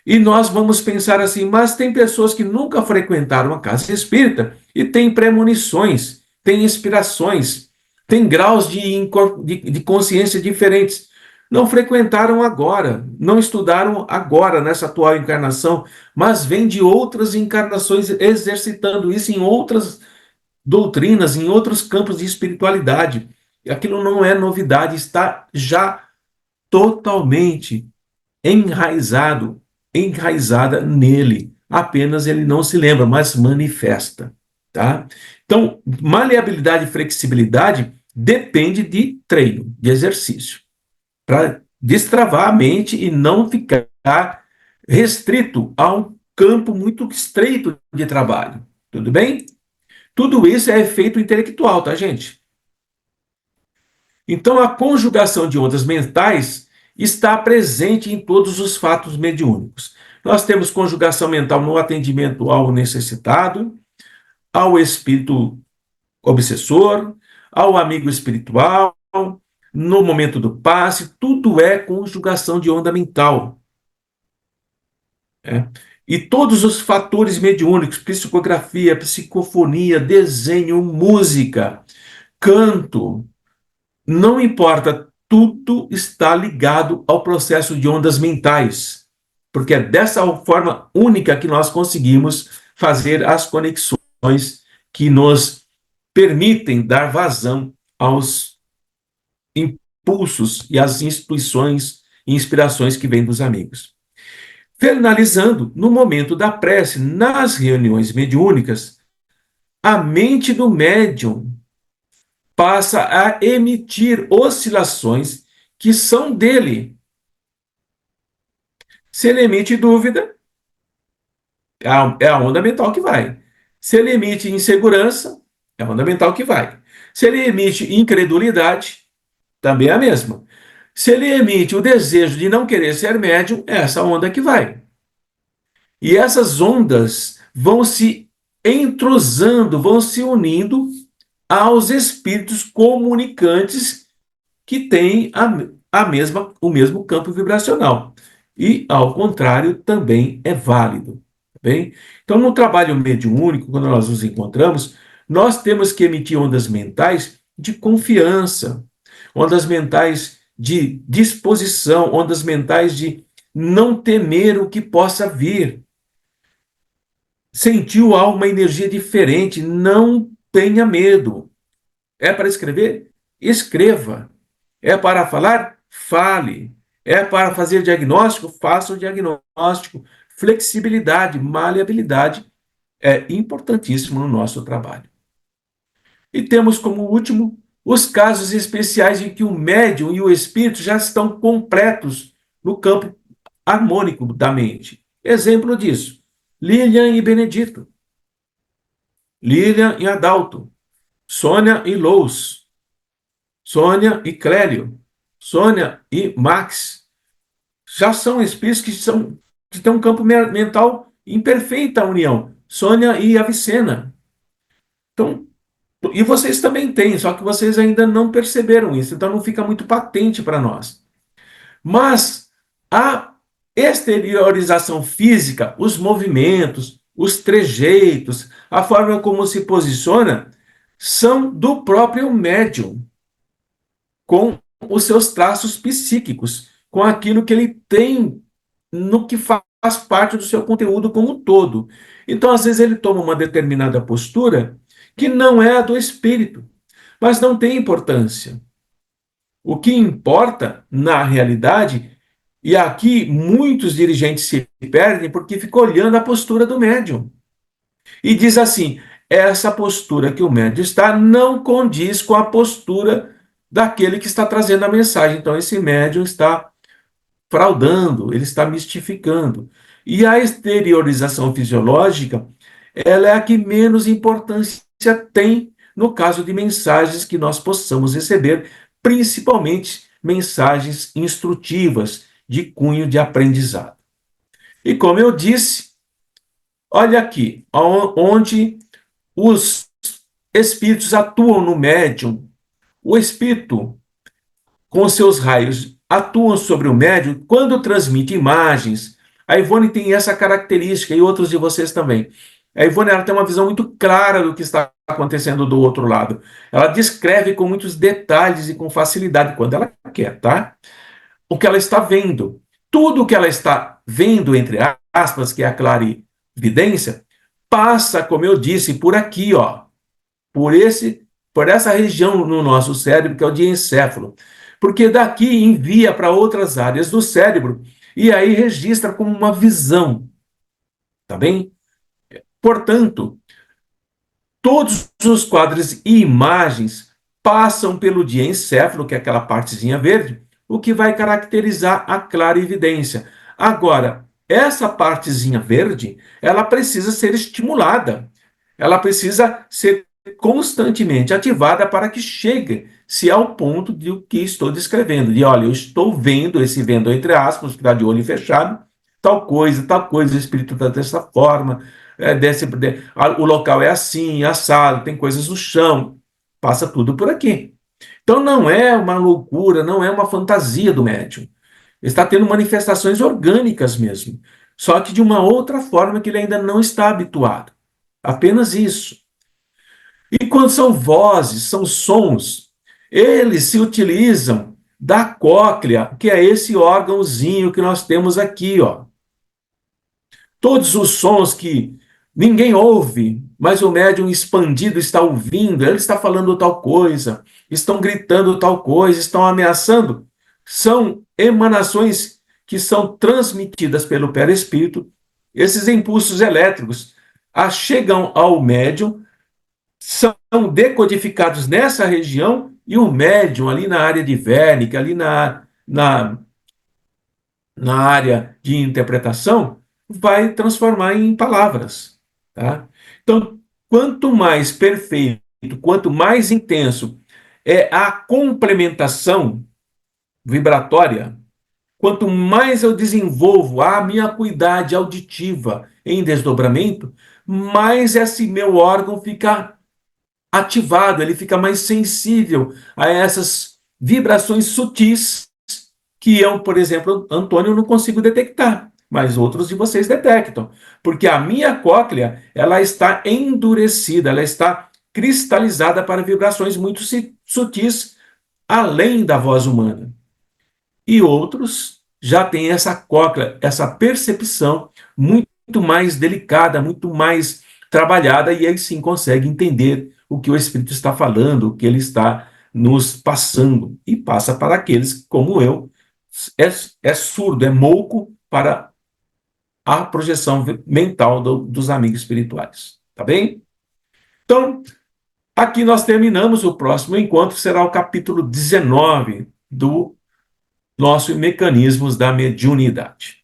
Speaker 1: E nós vamos pensar assim, mas tem pessoas que nunca frequentaram a casa espírita e têm premonições, têm inspirações, têm graus de consciência diferentes. Não frequentaram agora, não estudaram agora nessa atual encarnação, mas vêm de outras encarnações exercitando isso em outras doutrinas, em outros campos de espiritualidade. E aquilo não é novidade, está já totalmente enraizado, enraizada nele. Apenas ele não se lembra, mas manifesta, tá? Então, maleabilidade e flexibilidade depende de treino, de exercício, para destravar a mente e não ficar restrito a um campo muito estreito de trabalho. Tudo bem? Tudo isso é efeito intelectual, tá, gente? Então, a conjugação de ondas mentais está presente em todos os fatos mediúnicos. Nós temos conjugação mental no atendimento ao necessitado, ao espírito obsessor, ao amigo espiritual, no momento do passe, tudo é conjugação de onda mental. É. E todos os fatores mediúnicos, psicografia, psicofonia, desenho, música, canto, não importa, tudo está ligado ao processo de ondas mentais, porque é dessa forma única que nós conseguimos fazer as conexões que nos permitem dar vazão aos impulsos e às instituições e inspirações que vêm dos amigos. Finalizando, no momento da prece, nas reuniões mediúnicas, a mente do médium passa a emitir oscilações que são dele. Se ele emite dúvida, é a onda mental que vai. Se ele emite insegurança, é a onda mental que vai. Se ele emite incredulidade, também é a mesma. Se ele emite o desejo de não querer ser médium, é essa onda que vai. E essas ondas vão se entrosando, vão se unindo aos espíritos comunicantes que têm o mesmo campo vibracional. E, ao contrário, também é válido. Tá bem? Então, no trabalho mediúnico, quando nós nos encontramos, nós temos que emitir ondas mentais de confiança, ondas mentais de disposição, ondas mentais de não temer o que possa vir. Sentiu algo, uma energia diferente, não tenha medo. É para escrever? Escreva. É para falar? Fale. É para fazer diagnóstico? Faça o diagnóstico. Flexibilidade, maleabilidade é importantíssimo no nosso trabalho. E temos como último os casos especiais em que o médium e o espírito já estão completos no campo harmônico da mente. Exemplo disso, Lilian e Benedito, Lilian e Adalto, Sônia e Lous, Sônia e Clélio, Sônia e Max, já são espíritos que têm um campo mental em perfeita união. Sônia e Avicena. Então, e vocês também têm, só que vocês ainda não perceberam isso, então não fica muito patente para nós. Mas a exteriorização física, os movimentos, os trejeitos, a forma como se posiciona, são do próprio médium, com os seus traços psíquicos, com aquilo que ele tem no que faz parte do seu conteúdo como um todo. Então, às vezes, ele toma uma determinada postura que não é a do espírito, mas não tem importância. O que importa, na realidade, e aqui muitos dirigentes se perdem porque ficam olhando a postura do médium. E diz assim: essa postura que o médium está não condiz com a postura daquele que está trazendo a mensagem. Então, esse médium está fraudando, ele está mistificando. E a exteriorização fisiológica, ela é a que menos importância tem no caso de mensagens que nós possamos receber, principalmente mensagens instrutivas de cunho de aprendizado. E como eu disse, olha aqui, onde os espíritos atuam no médium. O espírito, com seus raios, atuam sobre o médium quando transmite imagens. A Ivone tem essa característica, e outros de vocês também. A Ivone, ela tem uma visão muito clara do que está acontecendo do outro lado. Ela descreve com muitos detalhes e com facilidade, quando ela quer, tá? O que ela está vendo. Tudo o que ela está vendo, entre aspas, que é a clarividência, passa, como eu disse, por aqui, ó, por essa região no nosso cérebro, que é o diencéfalo. Porque daqui envia para outras áreas do cérebro e aí registra como uma visão, tá bem? Portanto, todos os quadros e imagens passam pelo diencéfalo, que é aquela partezinha verde, o que vai caracterizar a clarividência. Agora, essa partezinha verde, ela precisa ser estimulada. Ela precisa ser constantemente ativada para que chegue-se ao ponto do que estou descrevendo. De, olha, eu estou vendo, esse vendo entre aspas, que está de olho fechado, tal coisa, o espírito está dessa forma, o local é assim, assado, tem coisas no chão, passa tudo por aqui. Então não é uma loucura, não é uma fantasia do médium. Está tendo manifestações orgânicas mesmo, só que de uma outra forma que ele ainda não está habituado. Apenas isso. E quando são vozes, são sons, eles se utilizam da cóclea, que é esse órgãozinho que nós temos aqui, ó. Todos os sons que ninguém ouve, mas o médium expandido está ouvindo, ele está falando tal coisa, estão gritando tal coisa, estão ameaçando, são emanações que são transmitidas pelo perispírito. Esses impulsos elétricos chegam ao médium, são decodificados nessa região e o médium ali na área de Wernicke, ali na área de interpretação, vai transformar em palavras. Tá? Então, quanto mais perfeito, quanto mais intenso é a complementação vibratória, quanto mais eu desenvolvo a minha acuidade auditiva em desdobramento, mais esse meu órgão fica ativado, ele fica mais sensível a essas vibrações sutis que eu, por exemplo, Antônio, não consigo detectar, mas outros de vocês detectam, porque a minha cóclea, ela está endurecida, ela está cristalizada para vibrações muito sutis, além da voz humana. E outros já têm essa cóclea, essa percepção muito mais delicada, muito mais trabalhada, e aí sim consegue entender o que o Espírito está falando, o que ele está nos passando, e passa para aqueles como eu, é surdo, é mouco para a projeção mental dos amigos espirituais. Tá bem? Então, aqui nós terminamos. O próximo encontro será o capítulo 19 do nosso Mecanismos da Mediunidade.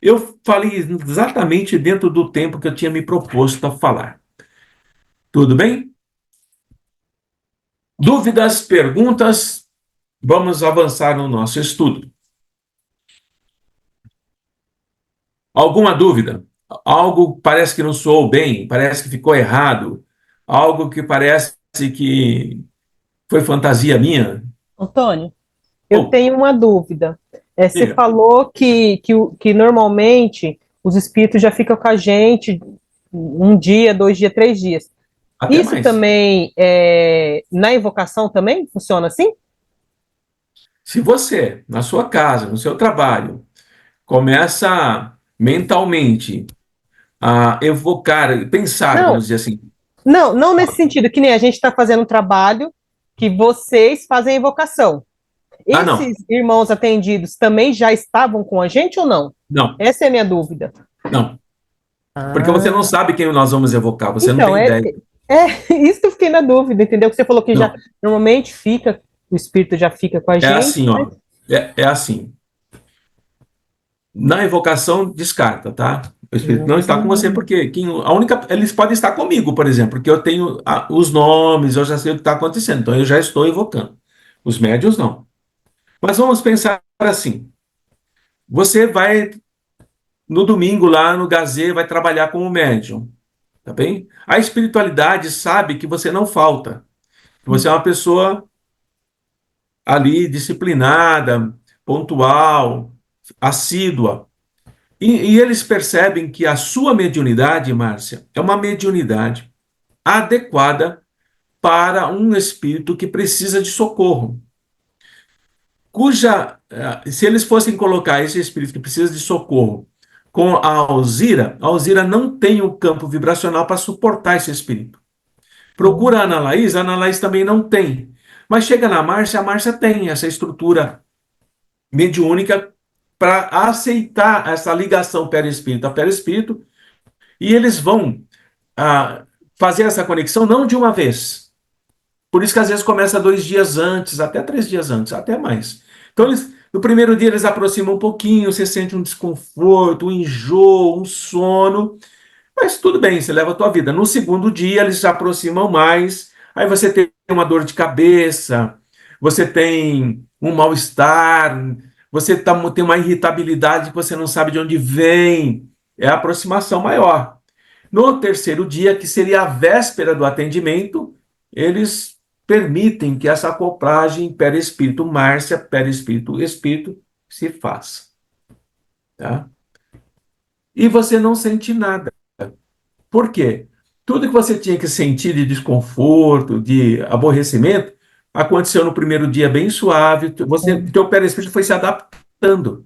Speaker 1: Eu falei exatamente dentro do tempo que eu tinha me proposto a falar. Tudo bem? Dúvidas, perguntas? Vamos avançar no nosso estudo. Alguma dúvida? Algo parece que não soou bem, parece que ficou errado, algo que parece que foi fantasia minha?
Speaker 2: Antônio, eu
Speaker 1: Ou,
Speaker 2: tenho uma dúvida. Você
Speaker 1: diga,
Speaker 2: falou que normalmente os espíritos já ficam com a gente um dia, 2 dias, 3 dias.
Speaker 1: até
Speaker 2: Isso
Speaker 1: mais.
Speaker 2: também, na invocação também funciona assim?
Speaker 1: Se você, na sua casa, no seu trabalho, começa mentalmente a evocar, pensar,
Speaker 2: Não,
Speaker 1: vamos dizer assim,
Speaker 2: não nesse sentido, que nem a gente está fazendo um trabalho, que vocês fazem a invocação.
Speaker 1: Ah, não.
Speaker 2: Esses irmãos atendidos também já estavam com a gente ou não?
Speaker 1: Não,
Speaker 2: Essa é a minha dúvida.
Speaker 1: não. Porque você não
Speaker 2: Ah,
Speaker 1: sabe quem nós vamos evocar, você não
Speaker 2: então,
Speaker 1: tem ideia.
Speaker 2: isso que eu fiquei na dúvida, entendeu? Que você falou que já
Speaker 1: Não,
Speaker 2: normalmente fica, o espírito já fica com a
Speaker 1: é
Speaker 2: gente,
Speaker 1: assim,
Speaker 2: mas
Speaker 1: ó. É assim. Na evocação, descarta, tá? O espírito não está com você
Speaker 2: hum,
Speaker 1: porque a única, eles podem estar comigo, por exemplo, porque eu tenho os nomes, eu já sei o que está acontecendo, então eu já estou evocando. Os médios não. Mas vamos pensar assim: você vai no domingo lá no Gazê, vai trabalhar como médium, tá bem? A espiritualidade sabe que você não falta, que você é uma pessoa ali disciplinada, pontual, assídua. E eles percebem que a sua mediunidade, Márcia, é uma mediunidade adequada para um espírito que precisa de socorro. Se eles fossem colocar esse espírito que precisa de socorro com a Alzira não tem o campo vibracional para suportar esse espírito. Procura a Ana Laís também não tem. Mas chega na Márcia, a Márcia tem essa estrutura mediúnica para aceitar essa ligação perispírito a perispírito, e eles vão fazer essa conexão não de uma vez. Por isso que às vezes começa 2 dias antes, até 3 dias antes, até mais. Então, no primeiro dia eles aproximam um pouquinho, você sente um desconforto, um enjoo, um sono, mas tudo bem, você leva a tua vida. No segundo dia eles se aproximam mais, aí você tem uma dor de cabeça, você tem um mal-estar, tem uma irritabilidade que você não sabe de onde vem, é a aproximação maior. No terceiro dia, que seria a véspera do atendimento, eles permitem que essa acoplagem perispírito-Márcia, perispírito-espírito, se faça. Tá? E você não sente nada. Por quê? Tudo que você tinha que sentir de desconforto, de aborrecimento, aconteceu no primeiro dia bem suave, teu perispírito foi se adaptando.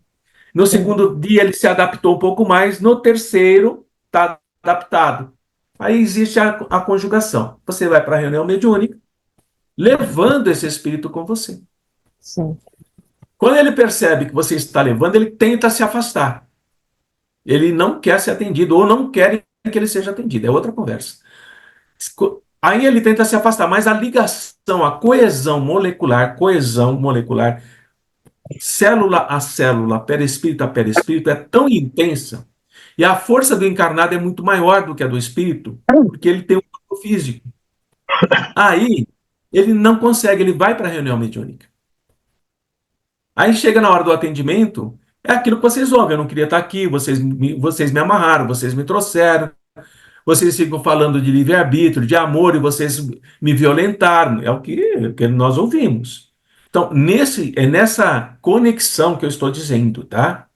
Speaker 1: No
Speaker 2: sim,
Speaker 1: segundo dia ele se adaptou um pouco mais, no terceiro está adaptado. Aí existe a conjugação. Você vai para a reunião mediúnica, levando esse espírito com você.
Speaker 2: sim.
Speaker 1: Quando ele percebe que você está levando, ele tenta se afastar. Ele não quer ser atendido ou não quer que ele seja atendido. É outra conversa. Aí ele tenta se afastar, mas a ligação, a coesão molecular, célula a célula, perispírito a perispírito, é tão intensa. E a força do encarnado é muito maior do que a do espírito, porque ele tem um corpo físico. Aí ele não consegue, ele vai para a reunião mediúnica. Aí chega na hora do atendimento, é aquilo que vocês ouvem. Eu não queria estar aqui, vocês me amarraram, vocês me trouxeram, vocês ficam falando de livre-arbítrio, de amor, e vocês me violentaram. É o que nós ouvimos. Então, é nessa conexão que eu estou dizendo, tá?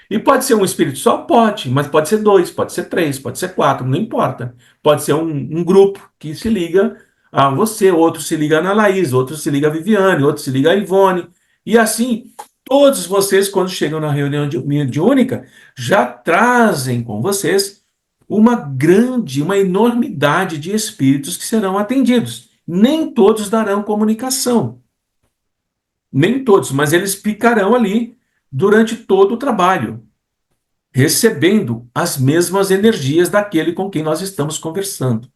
Speaker 1: E pode ser um espírito só? Pode, mas pode ser dois, pode ser três, pode ser quatro, não importa. Pode ser um grupo que se liga a você, outro se liga a Ana Laís, outro se liga a Viviane, outro se liga a Ivone. E assim, todos vocês, quando chegam na reunião mediúnica, já trazem com vocês uma enormidade de espíritos que serão atendidos. Nem todos darão comunicação, nem todos, mas eles ficarão ali durante todo o trabalho, recebendo as mesmas energias daquele com quem nós estamos conversando.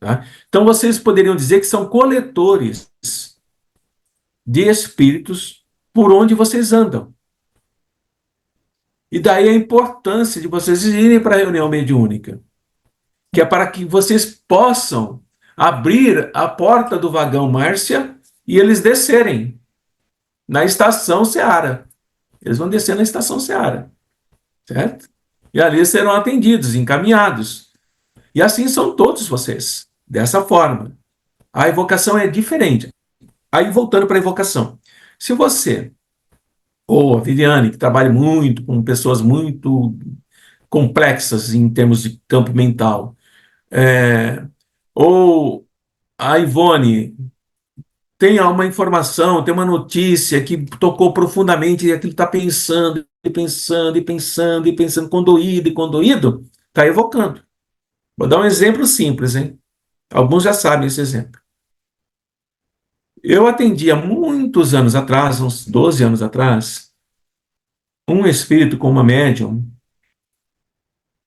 Speaker 1: Tá? Então, vocês poderiam dizer que são coletores de espíritos por onde vocês andam. E daí a importância de vocês irem para a reunião mediúnica, que é para que vocês possam abrir a porta do vagão Márcia e eles descerem na estação Seara. Eles vão descer na estação Seara, certo? E ali serão atendidos, encaminhados. E assim são todos vocês, dessa forma. A evocação é diferente. Aí, voltando para a evocação. Se você, ou a Viviane, que trabalha muito com pessoas muito complexas em termos de campo mental, ou a Ivone, tem uma informação, tem uma notícia que tocou profundamente e aquilo está pensando, e pensando, e pensando, e pensando, condoído e condoído, está evocando. Vou dar um exemplo simples, hein? Alguns já sabem esse exemplo. Eu atendi há muitos anos atrás, uns 12 anos atrás, um espírito com uma médium.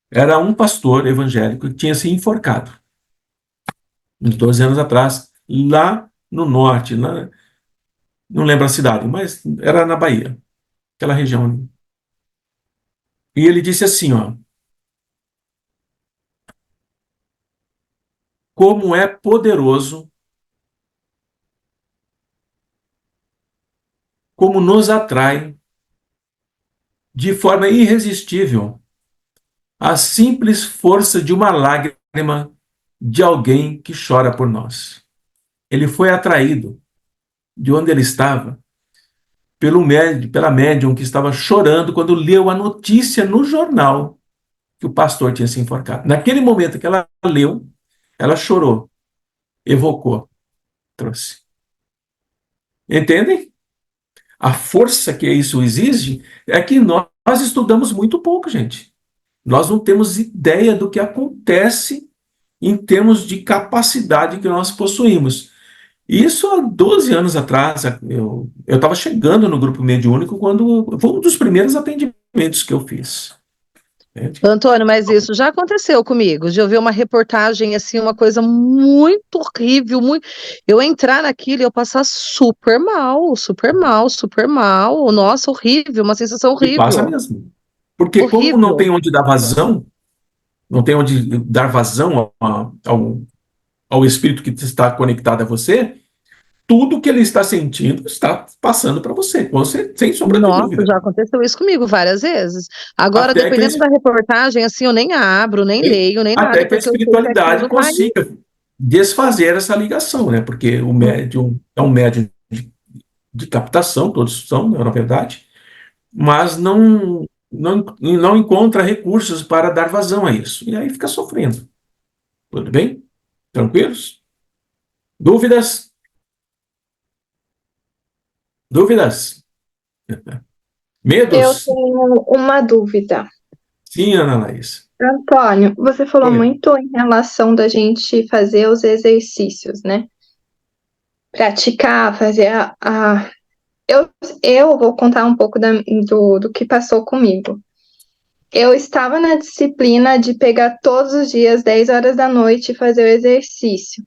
Speaker 1: Era um pastor evangélico que tinha se enforcado, uns 12 anos atrás, lá no norte, não lembro a cidade, mas era na Bahia, aquela região ali. E ele disse assim, ó, como é poderoso, como nos atrai de forma irresistível a simples força de uma lágrima de alguém que chora por nós. Ele foi atraído de onde ele estava pela médium que estava chorando quando leu a notícia no jornal que o pastor tinha se enforcado. Naquele momento que ela leu, ela chorou, evocou, trouxe. Entendem? A força que isso exige é que nós estudamos muito pouco, gente. Nós não temos ideia do que acontece em termos de capacidade que nós possuímos. Isso há 12 anos atrás, eu estava chegando no grupo mediúnico quando foi um dos primeiros atendimentos que eu fiz. Entende?
Speaker 3: Antônio, mas isso já aconteceu comigo, de eu ver uma reportagem, assim, uma coisa muito horrível, muito... eu entrar naquilo e eu passar super mal, super mal, super mal, nossa, horrível, uma sensação
Speaker 1: E passa
Speaker 3: horrível,
Speaker 1: mesmo. Porque como não
Speaker 3: horrível.
Speaker 1: tem onde dar vazão, não tem onde dar vazão ao espírito que está conectado a você, tudo que ele está sentindo está passando para você, sem sombra de
Speaker 3: Nossa,
Speaker 1: dúvida.
Speaker 3: já aconteceu isso comigo várias vezes. Agora,
Speaker 1: Até que,
Speaker 3: dependendo da reportagem, assim, eu nem abro, nem leio, nem
Speaker 1: até
Speaker 3: nada,
Speaker 1: que a
Speaker 3: porque eu sei que
Speaker 1: espiritualidade
Speaker 3: aquilo vai...
Speaker 1: consiga desfazer essa ligação, né? Porque o médium é um médium de captação, todos são, na verdade, mas não encontra recursos para dar vazão a isso. E aí fica sofrendo. Tudo bem? Tranquilos? Dúvidas? Dúvidas?
Speaker 4: Eu
Speaker 1: Medos?
Speaker 4: tenho uma dúvida.
Speaker 1: Sim, Ana Laís.
Speaker 4: Antônio, você falou
Speaker 1: Oi.
Speaker 4: muito em relação da gente fazer os exercícios, né? Praticar, fazer Eu, eu vou contar um pouco do que passou comigo. Eu estava na disciplina de pegar todos os dias, 10 horas da noite, e fazer o exercício.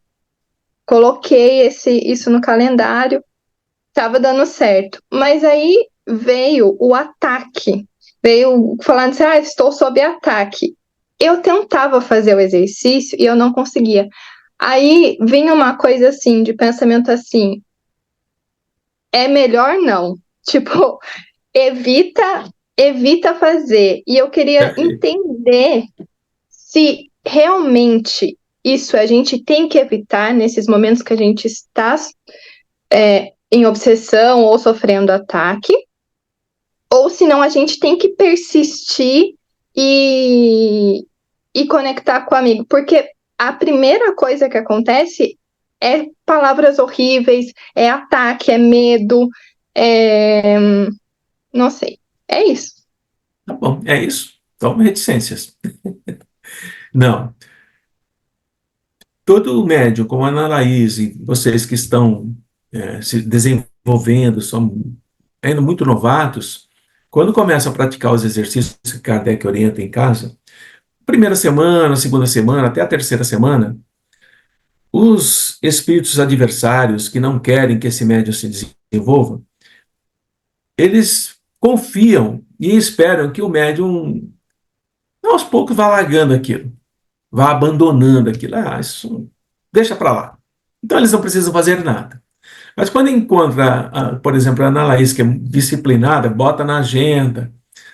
Speaker 4: Coloquei isso no calendário, estava dando certo. Mas aí veio o ataque. Veio falando assim, estou sob ataque. Eu tentava fazer o exercício e eu não conseguia. Aí vinha uma coisa assim, de pensamento assim, é melhor não. Tipo, evita fazer. E eu queria
Speaker 1: Perfeito.
Speaker 4: entender se realmente isso a gente tem que evitar nesses momentos que a gente está em obsessão ou sofrendo ataque, ou senão a gente tem que persistir e conectar com o amigo, porque a primeira coisa que acontece é palavras horríveis, é ataque, é medo, é... não sei, é isso.
Speaker 1: Tá bom, é isso. Então, reticências. Não. Todo médium, como a Ana Laís, e vocês que estão se desenvolvendo, são ainda muito novatos, quando começam a praticar os exercícios que Kardec orienta em casa, primeira semana, segunda semana, até a terceira semana, os espíritos adversários que não querem que esse médium se desenvolva, eles confiam e esperam que o médium, aos poucos, vá largando aquilo, vá abandonando aquilo. Isso deixa para lá. Então eles não precisam fazer nada. Mas quando encontra, por exemplo, a Ana Laís, que é disciplinada, bota na agenda,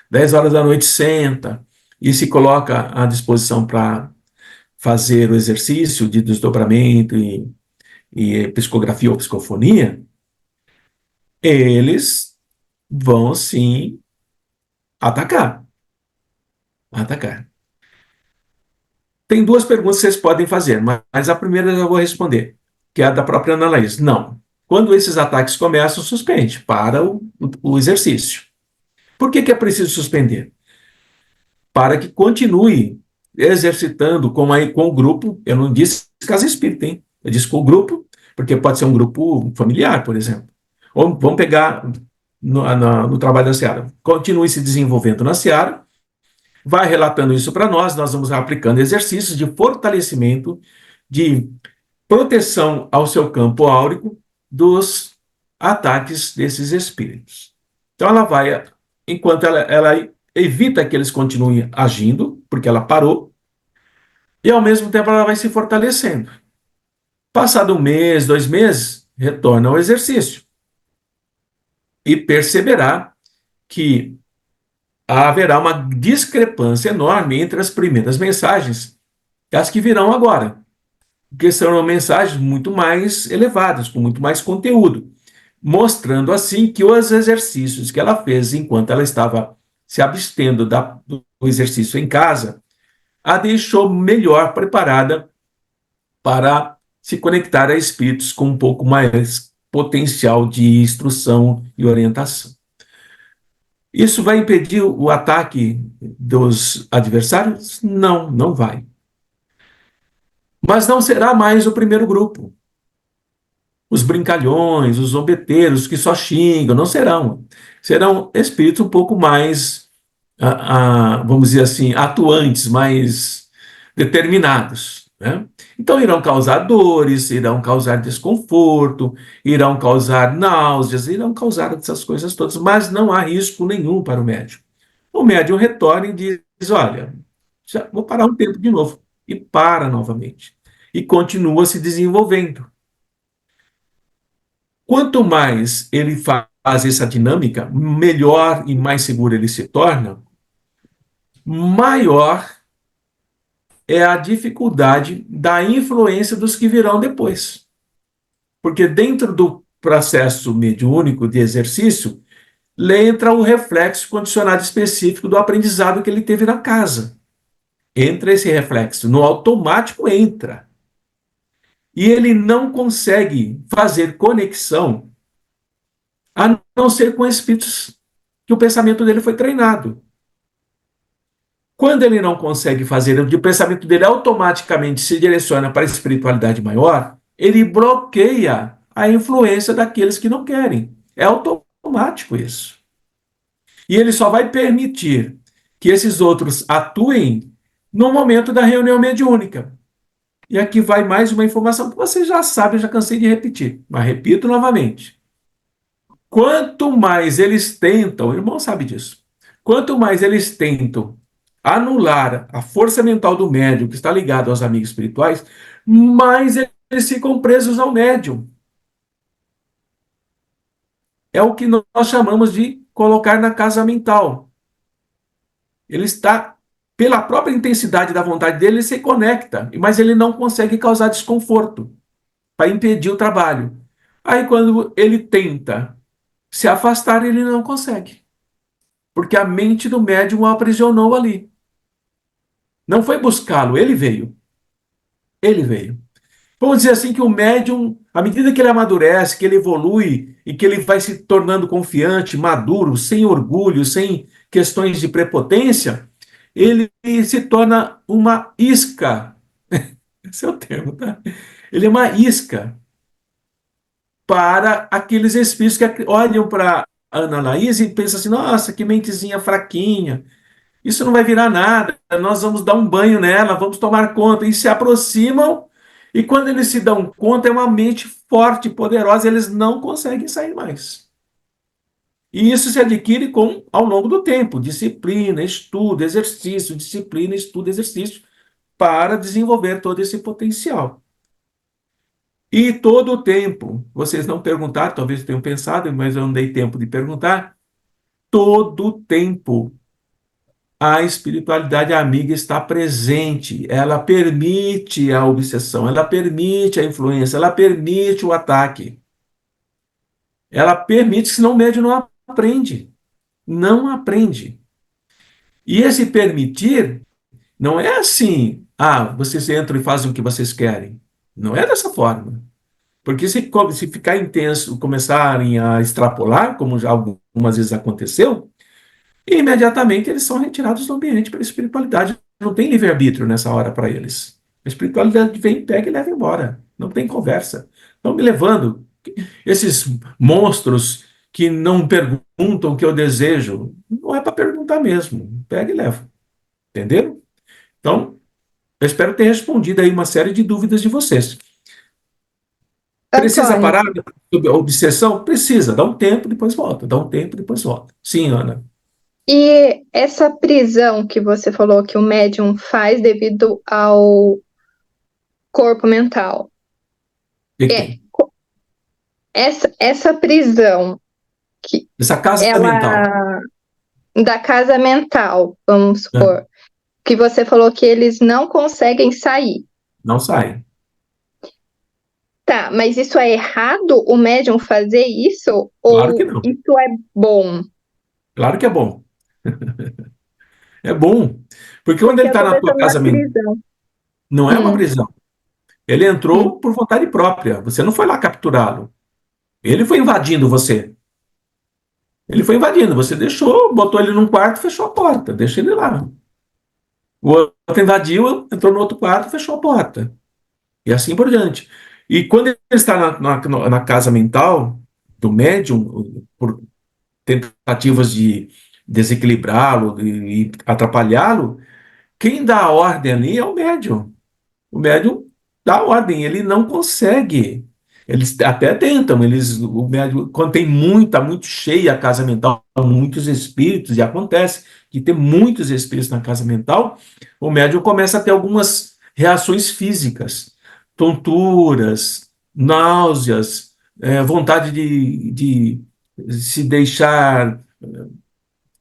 Speaker 1: 10 horas da noite senta e se coloca à disposição para fazer o exercício de desdobramento e psicografia ou psicofonia, eles vão sim atacar. Atacar. Tem duas perguntas que vocês podem fazer, mas a primeira eu vou responder, que é a da própria Ana Laís. Não. Quando esses ataques começam, suspende, para o exercício. Por que é preciso suspender? Para que continue exercitando com o grupo. Eu não disse casa espírita, hein? Eu disse com o grupo, porque pode ser um grupo familiar, por exemplo. Ou vamos pegar no trabalho da Seara. Continue se desenvolvendo na Seara, vai relatando isso para nós vamos aplicando exercícios de fortalecimento, de proteção ao seu campo áurico dos ataques desses espíritos. Então ela vai, enquanto ela evita que eles continuem agindo, porque ela parou, e ao mesmo tempo ela vai se fortalecendo. Passado 1 mês, 2 meses, retorna ao exercício e perceberá que haverá uma discrepância enorme entre as primeiras mensagens e as que virão agora, porque serão mensagens muito mais elevadas, com muito mais conteúdo, mostrando assim que os exercícios que ela fez enquanto ela estava se abstendo do exercício em casa, a deixou melhor preparada para se conectar a espíritos com um pouco mais potencial de instrução e orientação. Isso vai impedir o ataque dos adversários? Não, não vai. Mas não será mais o primeiro grupo. Os brincalhões, os zombeteiros que só xingam, não serão. Serão espíritos um pouco mais, vamos dizer assim, atuantes, mais determinados, né? Então irão causar dores, irão causar desconforto, irão causar náuseas, irão causar essas coisas todas, mas não há risco nenhum para o médium. O médium retorna e diz, olha, já vou parar um tempo de novo, e para novamente. E continua se desenvolvendo. Quanto mais ele faz essa dinâmica, melhor e mais seguro ele se torna, maior é a dificuldade da influência dos que virão depois. Porque dentro do processo mediúnico de exercício, entra o reflexo condicionado específico do aprendizado que ele teve na casa. Entra esse reflexo, no automático entra. E ele não consegue fazer conexão a não ser com espíritos que o pensamento dele foi treinado. Quando ele não consegue fazer, o pensamento dele automaticamente se direciona para a espiritualidade maior, ele bloqueia a influência daqueles que não querem. É automático isso. E ele só vai permitir que esses outros atuem no momento da reunião mediúnica. E aqui vai mais uma informação que você já sabe, eu já cansei de repetir, mas repito novamente. Quanto mais eles tentam, o irmão sabe disso, quanto mais eles tentam anular a força mental do médium que está ligado aos amigos espirituais, mais eles ficam presos ao médium. É o que nós chamamos de colocar na casa mental. Ele está, pela própria intensidade da vontade dele, ele se conecta, mas ele não consegue causar desconforto para impedir o trabalho. Aí quando ele tenta se afastar, ele não consegue. Porque a mente do médium o aprisionou ali. Não foi buscá-lo, ele veio. Ele veio. Vamos dizer assim que o médium, à medida que ele amadurece, que ele evolui e que ele vai se tornando confiante, maduro, sem orgulho, sem questões de prepotência, ele se torna uma isca. Esse é o termo, tá? Ele é uma isca para aqueles espíritos que olham para Ana Laís e pensam assim, nossa, que mentezinha fraquinha, isso não vai virar nada, nós vamos dar um banho nela, vamos tomar conta, e se aproximam, e quando eles se dão conta, é uma mente forte, poderosa, eles não conseguem sair mais. E isso se adquire ao longo do tempo, disciplina, estudo, exercício, disciplina, estudo, exercício, para desenvolver todo esse potencial. E todo o tempo, vocês não perguntaram, talvez tenham pensado, mas eu não dei tempo de perguntar, todo o tempo a espiritualidade amiga está presente, ela permite a obsessão, ela permite a influência, ela permite o ataque. Ela permite, senão o médium não aprende. Não aprende. E esse permitir não é assim, vocês entram e fazem o que vocês querem. Não é dessa forma. Porque se ficar intenso, começarem a extrapolar, como já algumas vezes aconteceu, imediatamente eles são retirados do ambiente pela espiritualidade. Não tem livre-arbítrio nessa hora para eles. A espiritualidade vem, pega e leva embora. Não tem conversa. estão me levando. Esses monstros que não perguntam o que eu desejo, não é para perguntar mesmo. Pega e leva. Entenderam? Então, eu espero ter respondido aí uma série de dúvidas de vocês. Precisa
Speaker 4: Antônio,
Speaker 1: parar sobre a obsessão? Precisa. Dá um tempo, depois volta. Dá um tempo, depois volta. Sim, Ana.
Speaker 4: e essa prisão que você falou que o médium faz devido ao corpo mental,
Speaker 1: O que que
Speaker 4: é
Speaker 1: tem?
Speaker 4: essa prisão que
Speaker 1: Essa casa mental.
Speaker 4: ela da casa mental, vamos
Speaker 1: Né?
Speaker 4: supor, que você falou que eles não conseguem sair.
Speaker 1: Não sai.
Speaker 4: Tá, mas isso é errado o médium fazer isso
Speaker 1: Claro que
Speaker 4: ou
Speaker 1: não.
Speaker 4: isso é bom?
Speaker 1: Claro que é bom. É bom. Porque quando ele
Speaker 4: Porque eu
Speaker 1: está
Speaker 4: tô
Speaker 1: na tua
Speaker 4: pensando na
Speaker 1: casa mental,
Speaker 4: prisão.
Speaker 1: não é uma
Speaker 4: Hum,
Speaker 1: prisão. Ele
Speaker 4: hum.
Speaker 1: entrou por vontade própria. Você não foi lá capturá-lo. Ele foi invadindo você. Ele foi invadindo. Você deixou, botou ele num quarto, fechou a porta. Deixa ele lá. O outro invadiu, entrou no outro quarto, fechou a porta. E assim por diante. E quando ele está na casa mental do médium, por tentativas de desequilibrá-lo e atrapalhá-lo, quem dá a ordem ali é o médium. O médium dá a ordem, ele não consegue. Eles até tentam, o médium, quando tem muito cheia a casa mental, muitos espíritos, e acontece que tem muitos espíritos na casa mental, o médium começa a ter algumas reações físicas, tonturas, náuseas, vontade de se deixar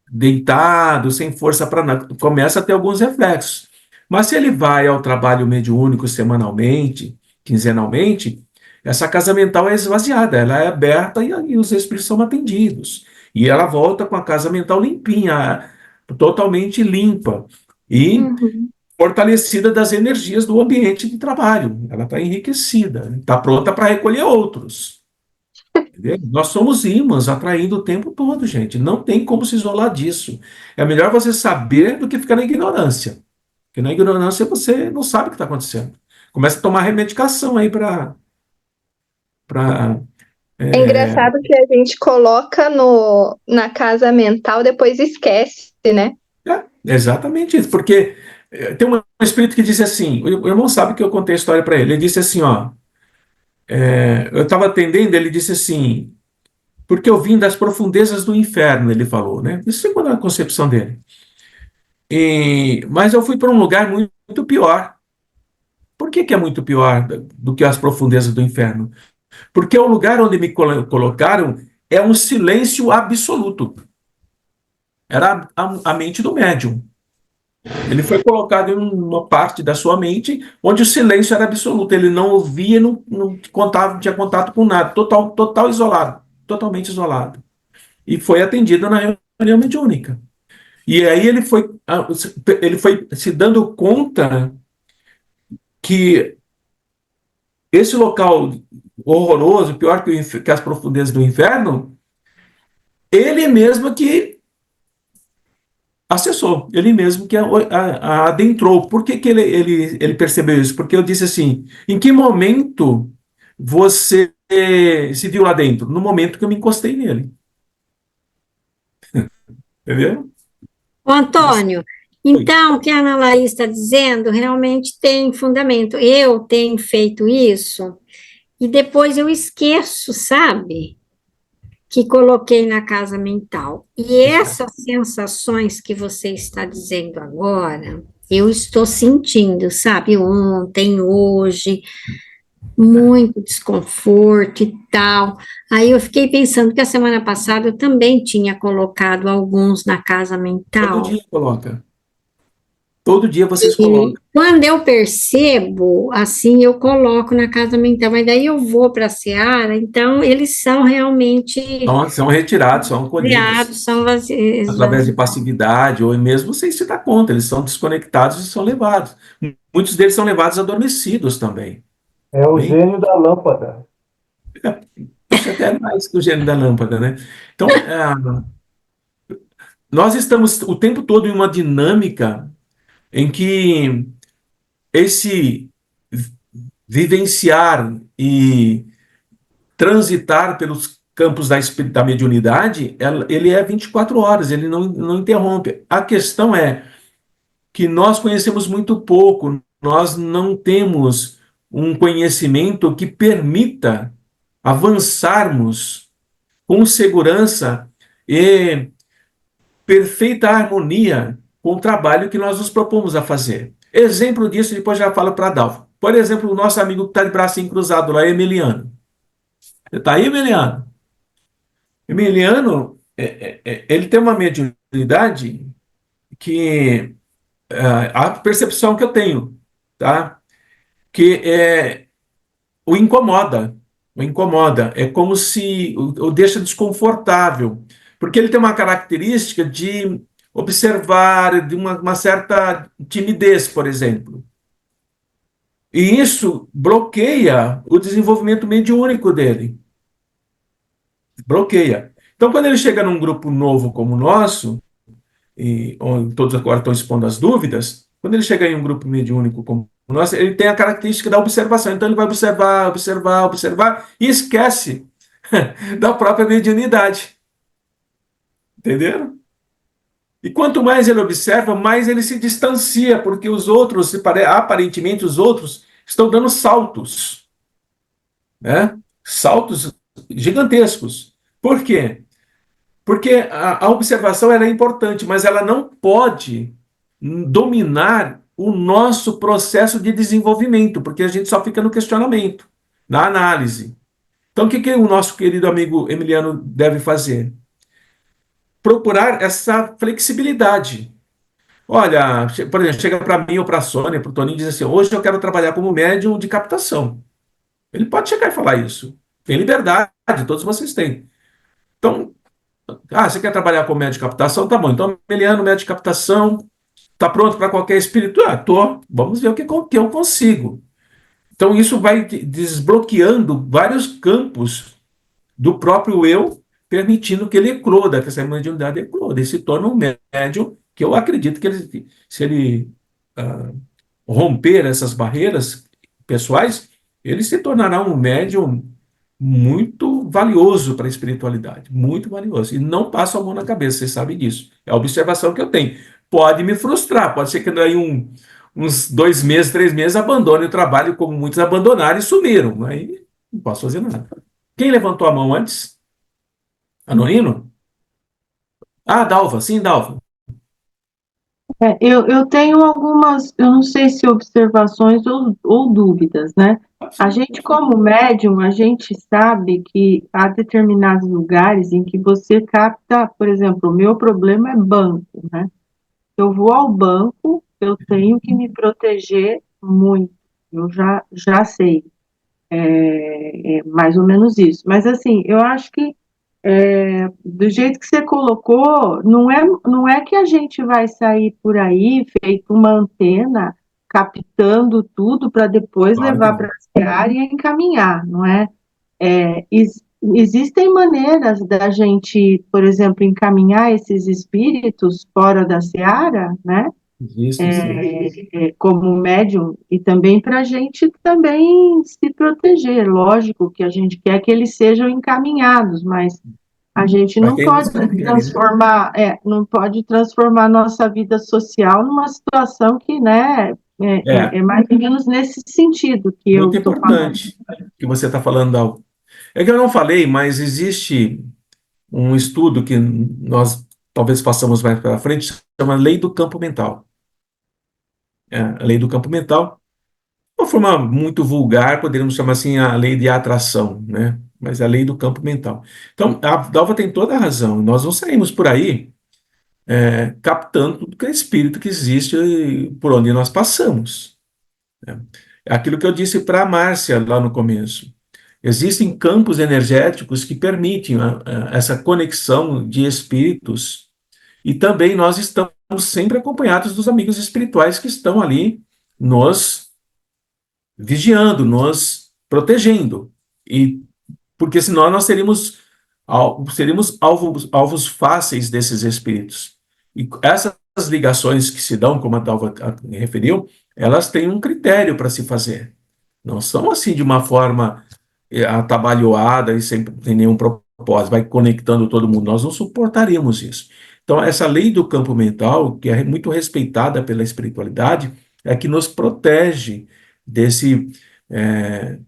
Speaker 1: deitado, sem força para nada, começa a ter alguns reflexos. Mas se ele vai ao trabalho mediúnico semanalmente, quinzenalmente, essa casa mental é esvaziada, ela é aberta e os espíritos são atendidos. E ela volta com a casa mental limpinha, totalmente limpa e
Speaker 4: Uhum.
Speaker 1: fortalecida das energias do ambiente de trabalho. Ela está enriquecida, está pronta para recolher outros. Entendeu? Nós somos ímãs atraindo o tempo todo, gente. Não tem como se isolar disso. É melhor você saber do que ficar na ignorância. Porque na ignorância você não sabe o que está acontecendo. Começa a tomar remedicação aí para.
Speaker 4: É engraçado que a gente coloca no, na casa mental, depois esquece, né?
Speaker 1: Exatamente isso. Porque tem um espírito que disse assim: o irmão sabe que eu contei a história para ele. Ele disse assim: ó, eu estava atendendo, ele disse assim. Porque eu vim das profundezas do inferno, ele falou, né? Isso segundo a concepção dele. Mas eu fui para um lugar muito pior. Por que é muito pior do que as profundezas do inferno? Porque o lugar onde me colocaram é um silêncio absoluto. Era a mente do médium. Ele foi colocado em uma parte da sua mente onde o silêncio era absoluto. Ele não ouvia, não tinha contato com nada. Total isolado. Totalmente isolado. E foi atendido na reunião mediúnica. E aí ele foi se dando conta que esse local horroroso, pior que as profundezas do inferno, ele mesmo que acessou, ele mesmo que adentrou. Por que ele percebeu isso? Porque eu disse assim: em que momento você se viu lá dentro? No momento que eu me encostei nele. Entendeu?
Speaker 5: Ô,
Speaker 1: Isso
Speaker 5: Antônio,
Speaker 1: foi.
Speaker 5: então o que a Ana Laís está dizendo realmente tem fundamento. Eu tenho feito isso e depois eu esqueço, sabe? Que coloquei na casa mental. E essas sensações que você está dizendo agora, eu estou sentindo, sabe? Ontem, hoje, muito desconforto e tal. Aí eu fiquei pensando que a semana passada eu também tinha colocado alguns na casa
Speaker 1: Todo
Speaker 5: mental.
Speaker 1: dia coloca. Todo dia vocês
Speaker 5: E
Speaker 1: colocam.
Speaker 5: quando eu percebo, assim, eu coloco na casa mental, mas daí eu vou para a Seara, então eles são realmente
Speaker 1: São retirados, são acolhidos.
Speaker 5: criados, são vazios,
Speaker 1: Através de passividade, ou mesmo sem se dar conta, eles são desconectados e são levados. Muitos deles são levados adormecidos também.
Speaker 6: É o
Speaker 1: Bem,
Speaker 6: gênio da lâmpada.
Speaker 1: puxa até mais que o gênio da lâmpada, né? Então, nós estamos o tempo todo em uma dinâmica em que esse vivenciar e transitar pelos campos da mediunidade, ele é 24 horas, ele não interrompe. A questão é que nós conhecemos muito pouco, nós não temos um conhecimento que permita avançarmos com segurança e perfeita harmonia com o trabalho que nós nos propomos a fazer. Exemplo disso, depois já falo para Dalva. Por exemplo, o nosso amigo que está de bracinho cruzado lá, Emiliano. Você está aí, Emiliano? Emiliano, ele tem uma mediunidade que a percepção que eu tenho, tá? Que o incomoda, é como se o deixa desconfortável, porque ele tem uma característica de observar, de uma certa timidez, por exemplo. E isso bloqueia o desenvolvimento mediúnico dele. Bloqueia. Então, quando ele chega num grupo novo como o nosso, onde todos agora estão expondo as dúvidas, quando ele chega em um grupo mediúnico como o nosso, ele tem a característica da observação. Então, ele vai observar, observar, observar e esquece da própria mediunidade. Entenderam? E quanto mais ele observa, mais ele se distancia, porque os outros, aparentemente os outros, estão dando saltos, né? Saltos gigantescos. Por quê? Porque a observação ela é importante, mas ela não pode dominar o nosso processo de desenvolvimento, porque a gente só fica no questionamento, na análise. Então, o que o nosso querido amigo Emiliano deve fazer? Procurar essa flexibilidade. Olha, por exemplo, chega para mim ou para a Sônia, para o Toninho e diz assim: hoje eu quero trabalhar como médium de captação. Ele pode chegar e falar isso. Tem liberdade, todos vocês têm. Então, você quer trabalhar como médium de captação? Tá bom. Então, Emiliano, médium de captação, tá pronto para qualquer espírito? Tô. Vamos ver o que eu consigo. Então, isso vai desbloqueando vários campos do próprio eu, permitindo que ele ecloda, que essa mediunidade ecloda, e se torna um médium que eu acredito que ele, se ele romper essas barreiras pessoais, ele se tornará um médium muito valioso para a espiritualidade, muito valioso. E não passa a mão na cabeça, vocês sabem disso. É a observação que eu tenho. Pode me frustrar, pode ser que daí uns 2 meses, 3 meses, abandone o trabalho, como muitos abandonaram e sumiram. Aí não posso fazer nada. Quem levantou a mão antes? Anonino? Dalva, sim, Dalva.
Speaker 6: Eu tenho algumas, eu não sei se observações ou dúvidas, né? A gente, como médium, a gente sabe que há determinados lugares em que você capta, por exemplo, o meu problema é banco, né? Eu vou ao banco, eu tenho que me proteger muito, eu já sei, é mais ou menos isso. Mas, assim, eu acho que do jeito que você colocou, não é que a gente vai sair por aí feito uma antena, captando tudo para depois
Speaker 1: Claro que
Speaker 6: levar
Speaker 1: não.
Speaker 6: para a seara e encaminhar, não é? Existem maneiras da gente, por exemplo, encaminhar esses espíritos fora da seara, né?
Speaker 1: Isso, sim.
Speaker 6: Como médium, e também para a gente também se proteger. Lógico que a gente quer que eles sejam encaminhados, mas a gente
Speaker 1: Mas
Speaker 6: não
Speaker 1: tem uns
Speaker 6: pode
Speaker 1: que não querem, né?
Speaker 6: transformar, não pode transformar a nossa vida social numa situação que, né,
Speaker 1: É,
Speaker 6: é mais ou menos nesse sentido que eu
Speaker 1: muito
Speaker 6: estou falando.
Speaker 1: importante que você está falando, Dalva. É que eu não falei, mas existe um estudo que nós talvez façamos mais para frente, chama Lei do Campo Mental. A Lei do Campo Mental, de uma forma muito vulgar, poderíamos chamar assim a Lei de Atração, né? Mas é a Lei do Campo Mental. Então, a Dalva tem toda a razão. Nós não saímos por aí captando tudo que é espírito que existe por onde nós passamos, né? É aquilo que eu disse para a Márcia lá no começo. Existem campos energéticos que permitem essa conexão de espíritos, e também nós estamos sempre acompanhados dos amigos espirituais que estão ali nos vigiando, nos protegendo, e porque senão nós seríamos alvos fáceis desses espíritos. E essas ligações que se dão, como a Dalva referiu, elas têm um critério para se fazer. Não são assim de uma forma atabalhoada e sem nenhum propósito, vai conectando todo mundo. Nós não suportaríamos isso. Então, essa lei do campo mental, que é muito respeitada pela espiritualidade, é que nos protege desse, é,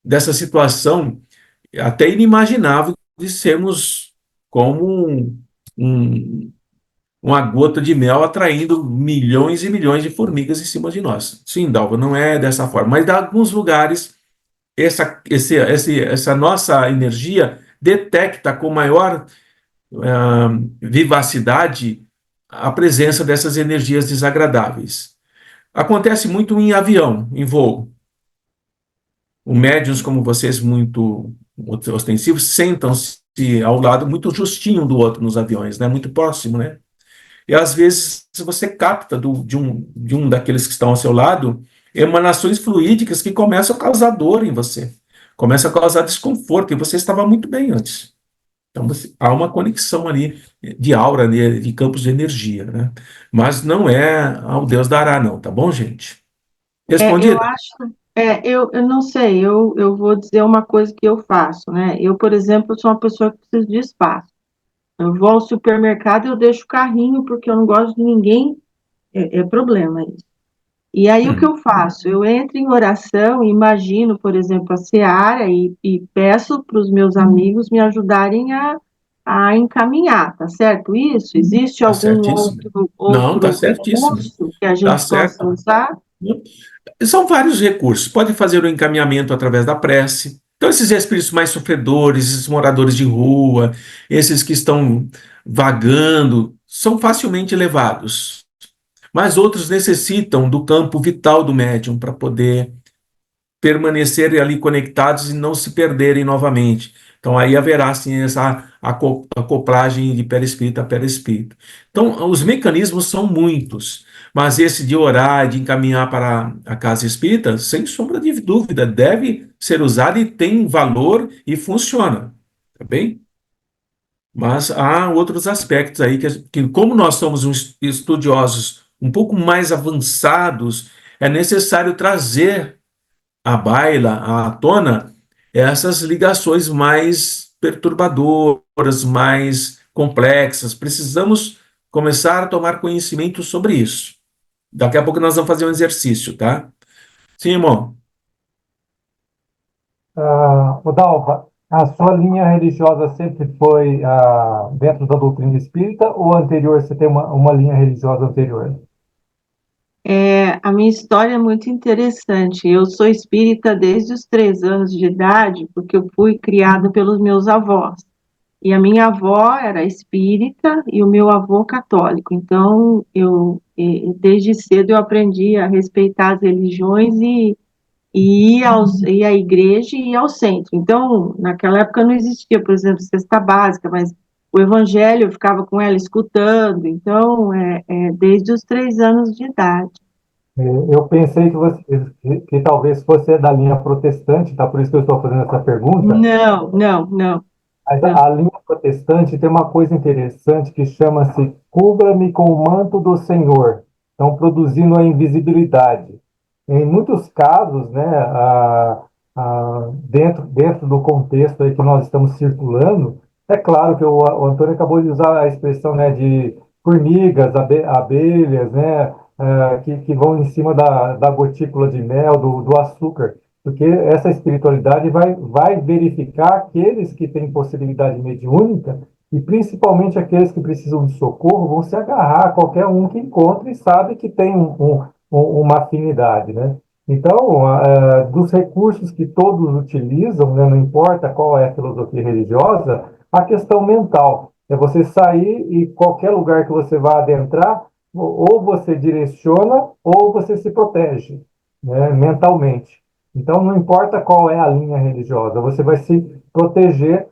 Speaker 1: dessa situação até inimaginável de sermos como um, uma gota de mel atraindo milhões e milhões de formigas em cima de nós. Sim, Dalva, não é dessa forma, mas em alguns lugares essa nossa energia detecta com maior vivacidade a presença dessas energias desagradáveis. Acontece muito em avião, em voo. Os médiuns, como vocês, muito ostensivos, sentam-se ao lado muito justinho um do outro nos aviões, né? Muito próximo, né? E às vezes você capta de um daqueles que estão ao seu lado emanações fluídicas que começam a causar dor em você, começam a causar desconforto, e você estava muito bem antes. Então há uma conexão ali de aura, né, de campos de energia, né? Mas não é ao Deus dará, não, tá bom, gente?
Speaker 6: Eu
Speaker 1: Respondida?
Speaker 6: acho, eu não sei, eu vou dizer uma coisa que eu faço, né? Eu, por exemplo, sou uma pessoa que precisa de espaço. Eu vou ao supermercado e eu deixo o carrinho porque eu não gosto de ninguém, é problema isso. E aí o que eu faço? Eu entro em oração e imagino, por exemplo, a seara e peço para os meus amigos me ajudarem a encaminhar, tá certo isso? Existe
Speaker 1: Tá
Speaker 6: algum
Speaker 1: certíssimo. Não, tá
Speaker 6: outro
Speaker 1: certíssimo.
Speaker 6: recurso que a
Speaker 1: Tá
Speaker 6: gente
Speaker 1: certo.
Speaker 6: possa usar?
Speaker 1: São vários recursos. Pode fazer o encaminhamento através da prece. Então, esses espíritos mais sofredores, esses moradores de rua, esses que estão vagando, são facilmente levados. Mas outros necessitam do campo vital do médium para poder permanecerem ali conectados e não se perderem novamente. Então, aí haverá, sim, essa acoplagem de perispírito a perispírito. Então, os mecanismos são muitos, mas esse de orar, de encaminhar para a casa espírita, sem sombra de dúvida, deve ser usado e tem valor e funciona, tá bem? Mas há outros aspectos aí que como nós somos estudiosos um pouco mais avançados, é necessário trazer à baila, à tona, essas ligações mais perturbadoras, mais complexas. Precisamos começar a tomar conhecimento sobre isso. Daqui a pouco nós vamos fazer um exercício, tá? Sim, irmão.
Speaker 7: Dalva, a sua linha religiosa sempre foi dentro da doutrina espírita ou anterior você tem uma linha religiosa anterior?
Speaker 6: A minha história é muito interessante. Eu sou espírita desde os 3 anos de idade, porque eu fui criada pelos meus avós. E a minha avó era espírita e o meu avô católico. Então, desde cedo eu aprendi a respeitar as religiões e ir à igreja e ir ao centro. Então, naquela época não existia, por exemplo, cesta básica, mas o evangelho eu ficava com ela escutando. Então, desde os 3 anos de idade.
Speaker 7: Eu pensei que talvez fosse da linha protestante, tá? Por isso que eu estou fazendo essa pergunta.
Speaker 6: Não, não, não.
Speaker 7: Mas
Speaker 6: Não.
Speaker 7: a linha protestante tem uma coisa interessante que chama-se cubra-me com o manto do Senhor, então produzindo a invisibilidade. Em muitos casos, né, dentro do contexto aí que nós estamos circulando, é claro que o Antônio acabou de usar a expressão, né, de formigas, abelhas, né, que vão em cima da gotícula de mel, do açúcar, porque essa espiritualidade vai verificar aqueles que têm possibilidade mediúnica e principalmente aqueles que precisam de socorro vão se agarrar a qualquer um que encontre e sabe que tem uma afinidade, né? Então, dos recursos que todos utilizam, né, não importa qual é a filosofia religiosa, a questão mental é você sair e qualquer lugar que você vá adentrar, ou você direciona ou você se protege, né, mentalmente. Então, não importa qual é a linha religiosa, você vai se proteger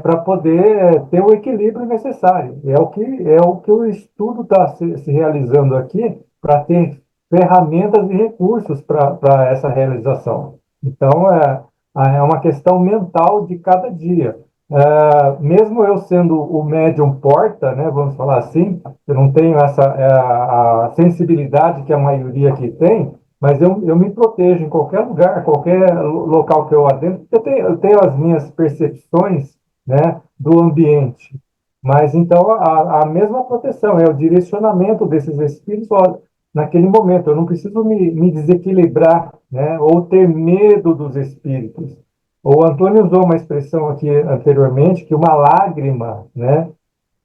Speaker 7: para poder ter o equilíbrio necessário. É o que o estudo está se realizando aqui para ter ferramentas e recursos para essa realização. Então, é uma questão mental de cada dia. Mesmo eu sendo o médium porta, né, vamos falar assim, eu não tenho essa a sensibilidade que a maioria aqui tem, mas eu me protejo em qualquer lugar, qualquer local que eu adentro. Eu tenho as minhas percepções, né, do ambiente, mas então a mesma proteção é o direcionamento desses espíritos. Olha, naquele momento eu não preciso me desequilibrar, né, ou ter medo dos espíritos. O Antônio usou uma expressão aqui anteriormente, que uma lágrima, né,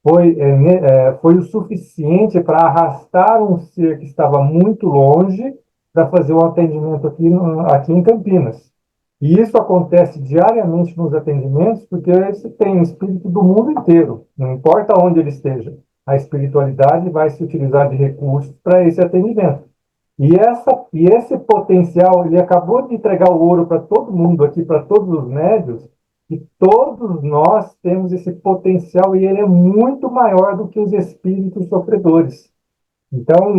Speaker 7: foi o suficiente para arrastar um ser que estava muito longe para fazer um atendimento aqui em Campinas. E isso acontece diariamente nos atendimentos, porque você tem o espírito do mundo inteiro, não importa onde ele esteja. A espiritualidade vai se utilizar de recursos para esse atendimento. E esse potencial, ele acabou de entregar o ouro para todo mundo aqui, para todos os médios, e todos nós temos esse potencial e ele é muito maior do que os espíritos sofredores. Então,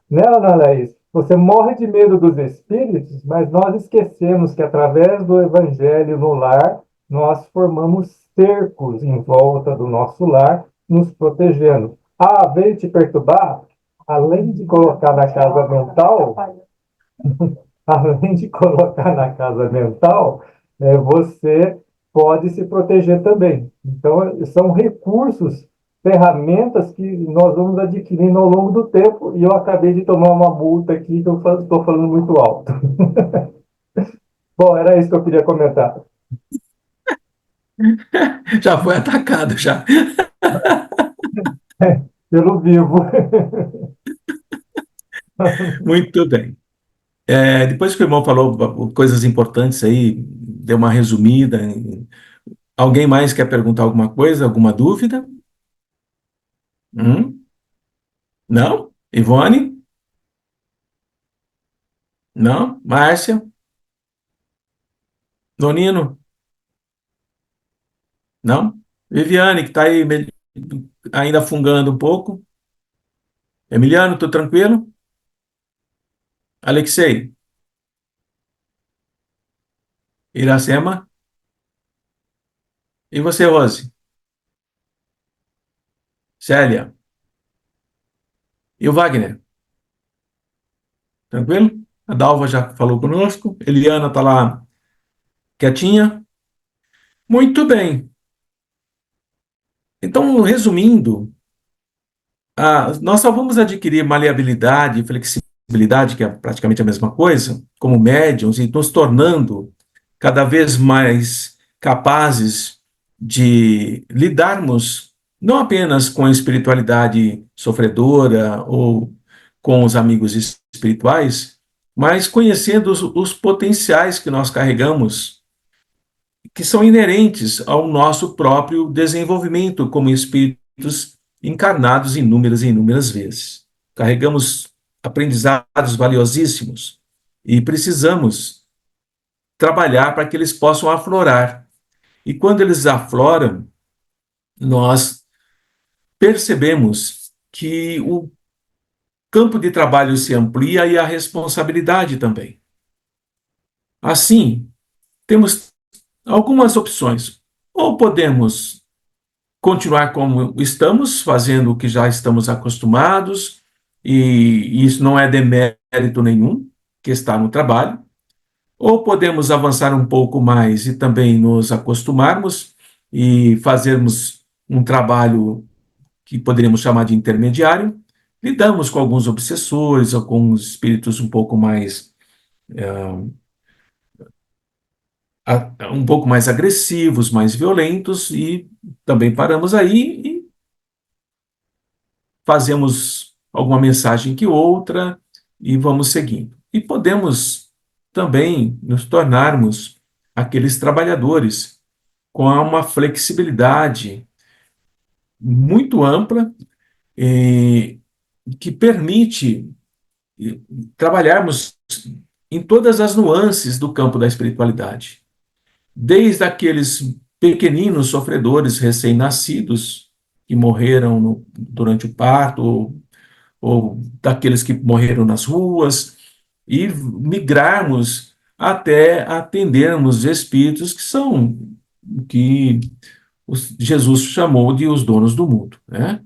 Speaker 7: né, Ana Laís? Você morre de medo dos espíritos, mas nós esquecemos que através do evangelho no lar, nós formamos cercos em volta do nosso lar, nos protegendo. Ah, veio te perturbar? Além de colocar na casa mental, além de colocar na casa mental, você pode se proteger também. Então, são recursos, ferramentas que nós vamos adquirindo ao longo do tempo, e eu acabei de tomar uma multa aqui que eu estou falando muito alto. Bom, era isso que eu queria comentar.
Speaker 1: Já foi atacado, já.
Speaker 7: Pelo vivo.
Speaker 1: Muito bem. Depois que o irmão falou coisas importantes aí, deu uma resumida. Alguém mais quer perguntar alguma coisa, alguma dúvida? Não? Ivone? Não? Márcia? Nonino? Não? Viviane, que está aí ainda fungando um pouco. Emiliano, tô tranquilo? Alexei? Iracema? E você, Rose? Célia? E o Wagner? Tranquilo? A Dalva já falou conosco. Eliana está lá quietinha. Muito bem. Então, resumindo, nós só vamos adquirir maleabilidade e flexibilidade, que é praticamente a mesma coisa, como médiums, e nos tornando cada vez mais capazes de lidarmos não apenas com a espiritualidade sofredora ou com os amigos espirituais, mas conhecendo os potenciais que nós carregamos, que são inerentes ao nosso próprio desenvolvimento como espíritos encarnados inúmeras e inúmeras vezes. Carregamos aprendizados valiosíssimos e precisamos trabalhar para que eles possam aflorar. E quando eles afloram, nós percebemos que o campo de trabalho se amplia e a responsabilidade também. Assim, temos algumas opções. Ou podemos continuar como estamos, fazendo o que já estamos acostumados, e isso não é demérito nenhum, que está no trabalho. Ou podemos avançar um pouco mais e também nos acostumarmos e fazermos um trabalho que poderíamos chamar de intermediário. Lidamos com alguns obsessores, alguns espíritos um pouco mais um pouco mais agressivos, mais violentos, e também paramos aí e fazemos alguma mensagem que outra e vamos seguindo. E podemos também nos tornarmos aqueles trabalhadores com uma flexibilidade muito ampla, que permite trabalharmos em todas as nuances do campo da espiritualidade, desde aqueles pequeninos sofredores recém-nascidos que morreram durante o parto, ou daqueles que morreram nas ruas, e migrarmos até atendermos espíritos que são o que Jesus chamou de os donos do mundo, né?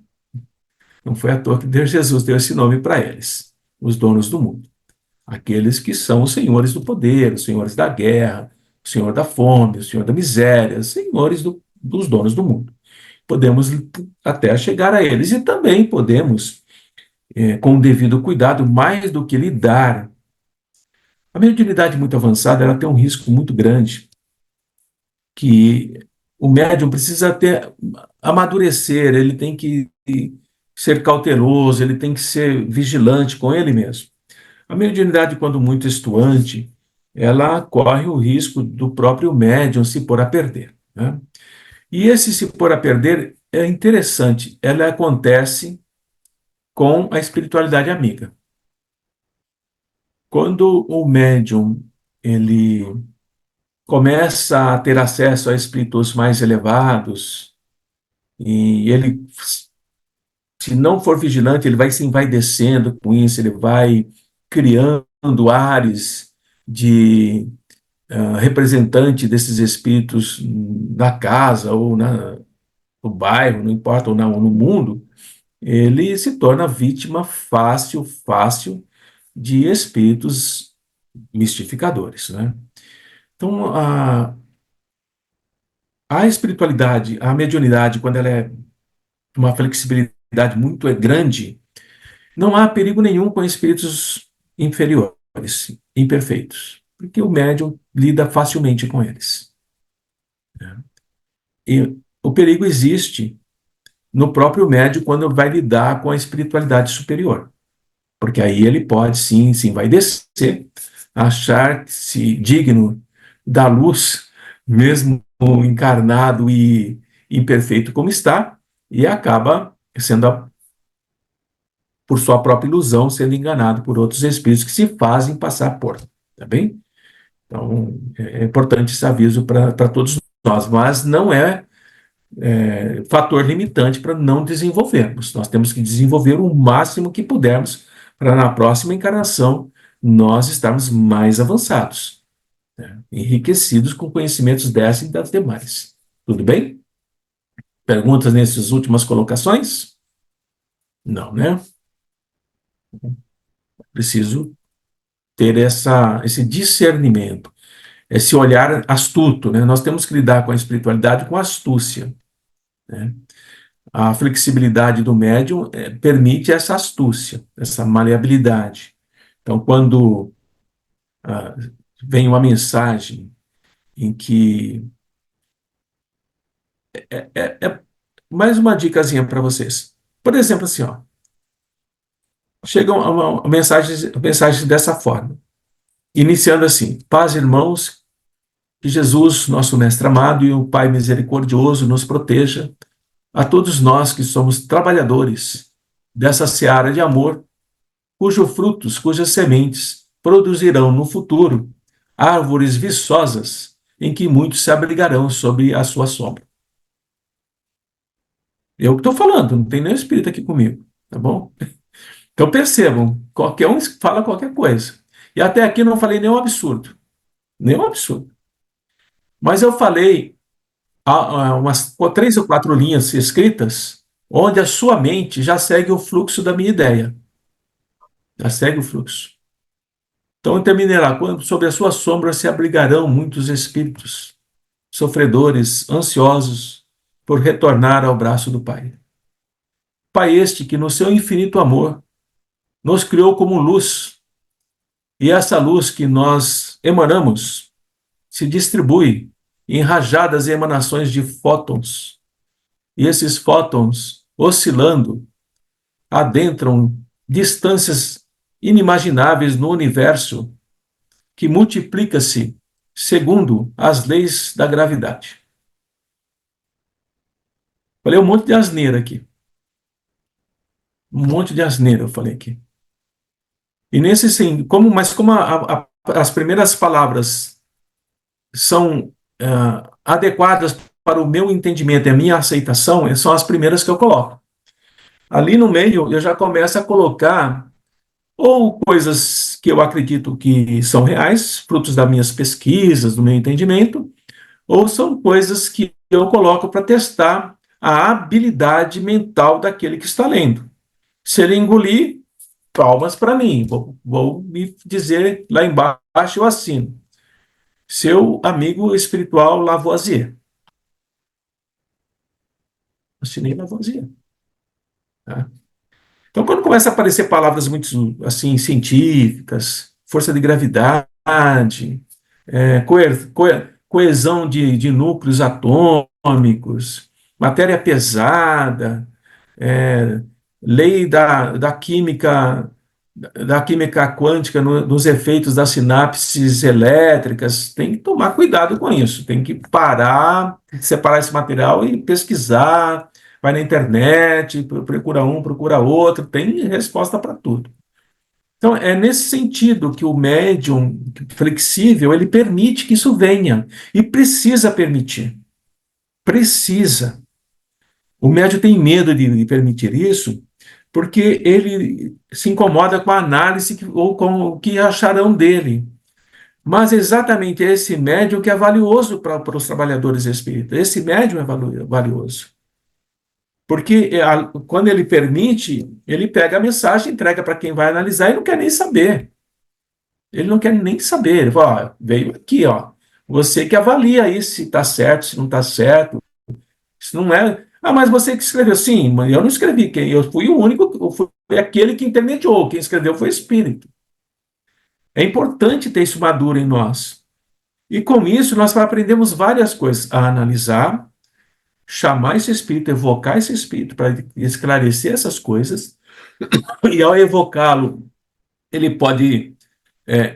Speaker 1: Não foi à toa que Jesus deu esse nome para eles, os donos do mundo. aqueles que são os senhores do poder, os senhores da guerra, o senhor da fome, o senhor da miséria, os senhores dos donos do mundo. Podemos até chegar a eles e também podemos, com o devido cuidado, mais do que lidar. A mediunidade muito avançada, ela tem um risco muito grande, que o médium precisa até amadurecer, ele tem que ser cauteloso, ele tem que ser vigilante com ele mesmo. A mediunidade, quando muito estuante, ela corre o risco do próprio médium se pôr a perder, né? E esse se pôr a perder é interessante, ela acontece com a espiritualidade amiga. Quando o médium ele começa a ter acesso a espíritos mais elevados, e ele, se não for vigilante, ele vai se envaidecendo com isso, ele vai criando ares de representante desses espíritos na casa ou no bairro, não importa, ou no mundo, ele se torna vítima fácil de espíritos mistificadores, né? Então, a espiritualidade, a mediunidade, quando ela é uma flexibilidade muito grande, não há perigo nenhum com espíritos inferiores, imperfeitos, porque o médium lida facilmente com eles. E o perigo existe no próprio médium quando vai lidar com a espiritualidade superior, porque aí ele pode sim se envaidecer, achar-se digno da luz, mesmo encarnado e imperfeito como está, e acaba sendo, por sua própria ilusão, sendo enganado por outros espíritos que se fazem passar por, tá bem? Então, é importante esse aviso para todos nós, mas não é fator limitante para não desenvolvermos. Nós temos que desenvolver o máximo que pudermos para, na próxima encarnação, nós estarmos mais avançados, né? Enriquecidos com conhecimentos dessa e das demais. Tudo bem? Perguntas nessas últimas colocações? Não, né? Preciso ter esse discernimento, esse olhar astuto, né? Nós temos que lidar com a espiritualidade com astúcia, né? A flexibilidade do médium permite essa astúcia, essa maleabilidade. Então, quando ah, vem uma mensagem em que... mais uma dicasinha para vocês. Por exemplo, assim, ó, chega uma mensagem dessa forma, iniciando assim: paz, irmãos, que Jesus, nosso Mestre amado, e o Pai misericordioso nos proteja, a todos nós que somos trabalhadores dessa seara de amor, cujos frutos, cujas sementes produzirão no futuro árvores viçosas em que muitos se abrigarão sob a sua sombra. Eu que estou falando, não tem nenhum espírito aqui comigo, tá bom? Então percebam, qualquer um fala qualquer coisa. E até aqui não falei nenhum absurdo. Nenhum absurdo. Mas eu falei umas 3 ou 4 linhas escritas, onde a sua mente já segue o fluxo da minha ideia. Já segue o fluxo. Então eu terminei lá: sobre a sua sombra se abrigarão muitos espíritos, sofredores, ansiosos por retornar ao braço do Pai. Pai este que, no seu infinito amor, nos criou como luz, e essa luz que nós emanamos se distribui em rajadas e emanações de fótons, e esses fótons, oscilando, adentram distâncias inimagináveis no universo, que multiplica-se segundo as leis da gravidade. Falei um monte de asneira aqui. Um monte de asneira eu falei aqui. E nesse sim, mas como as primeiras palavras são adequadas para o meu entendimento e a minha aceitação, são as primeiras que eu coloco. Ali no meio eu já começo a colocar ou coisas que eu acredito que são reais, frutos das minhas pesquisas, do meu entendimento, ou são coisas que eu coloco para testar a habilidade mental daquele que está lendo. Se ele engolir, palmas para mim, vou me dizer lá embaixo, eu assino. Seu amigo espiritual Lavoisier. Assinei Lavoisier. Tá? Então, quando começa a aparecer palavras muito assim científicas, força de gravidade, coesão de núcleos atômicos, matéria pesada, é, lei da química quântica nos efeitos das sinapses elétricas, tem que tomar cuidado com isso, tem que parar, separar esse material e pesquisar, vai na internet, procura um, procura outro, tem resposta para tudo. Então, é nesse sentido que o médium flexível, ele permite que isso venha, e precisa permitir, precisa. O médium tem medo de permitir isso, porque ele se incomoda com a análise ou com o que acharão dele. Mas exatamente esse médium que é valioso para os trabalhadores espíritas. Esse médium é valioso. Porque quando ele permite, ele pega a mensagem, entrega para quem vai analisar e não quer nem saber. Ele não quer nem saber. Ele fala, ó, veio aqui, ó. Você que avalia aí se está certo, se não está certo. Se não é. Ah, mas você que escreveu. Sim, mas eu não escrevi. Eu fui o único, eu fui aquele que intermediou. Quem escreveu foi o Espírito. É importante ter isso maduro em nós. E com isso, nós aprendemos várias coisas. A analisar, chamar esse Espírito, evocar esse Espírito para esclarecer essas coisas. E ao evocá-lo, ele pode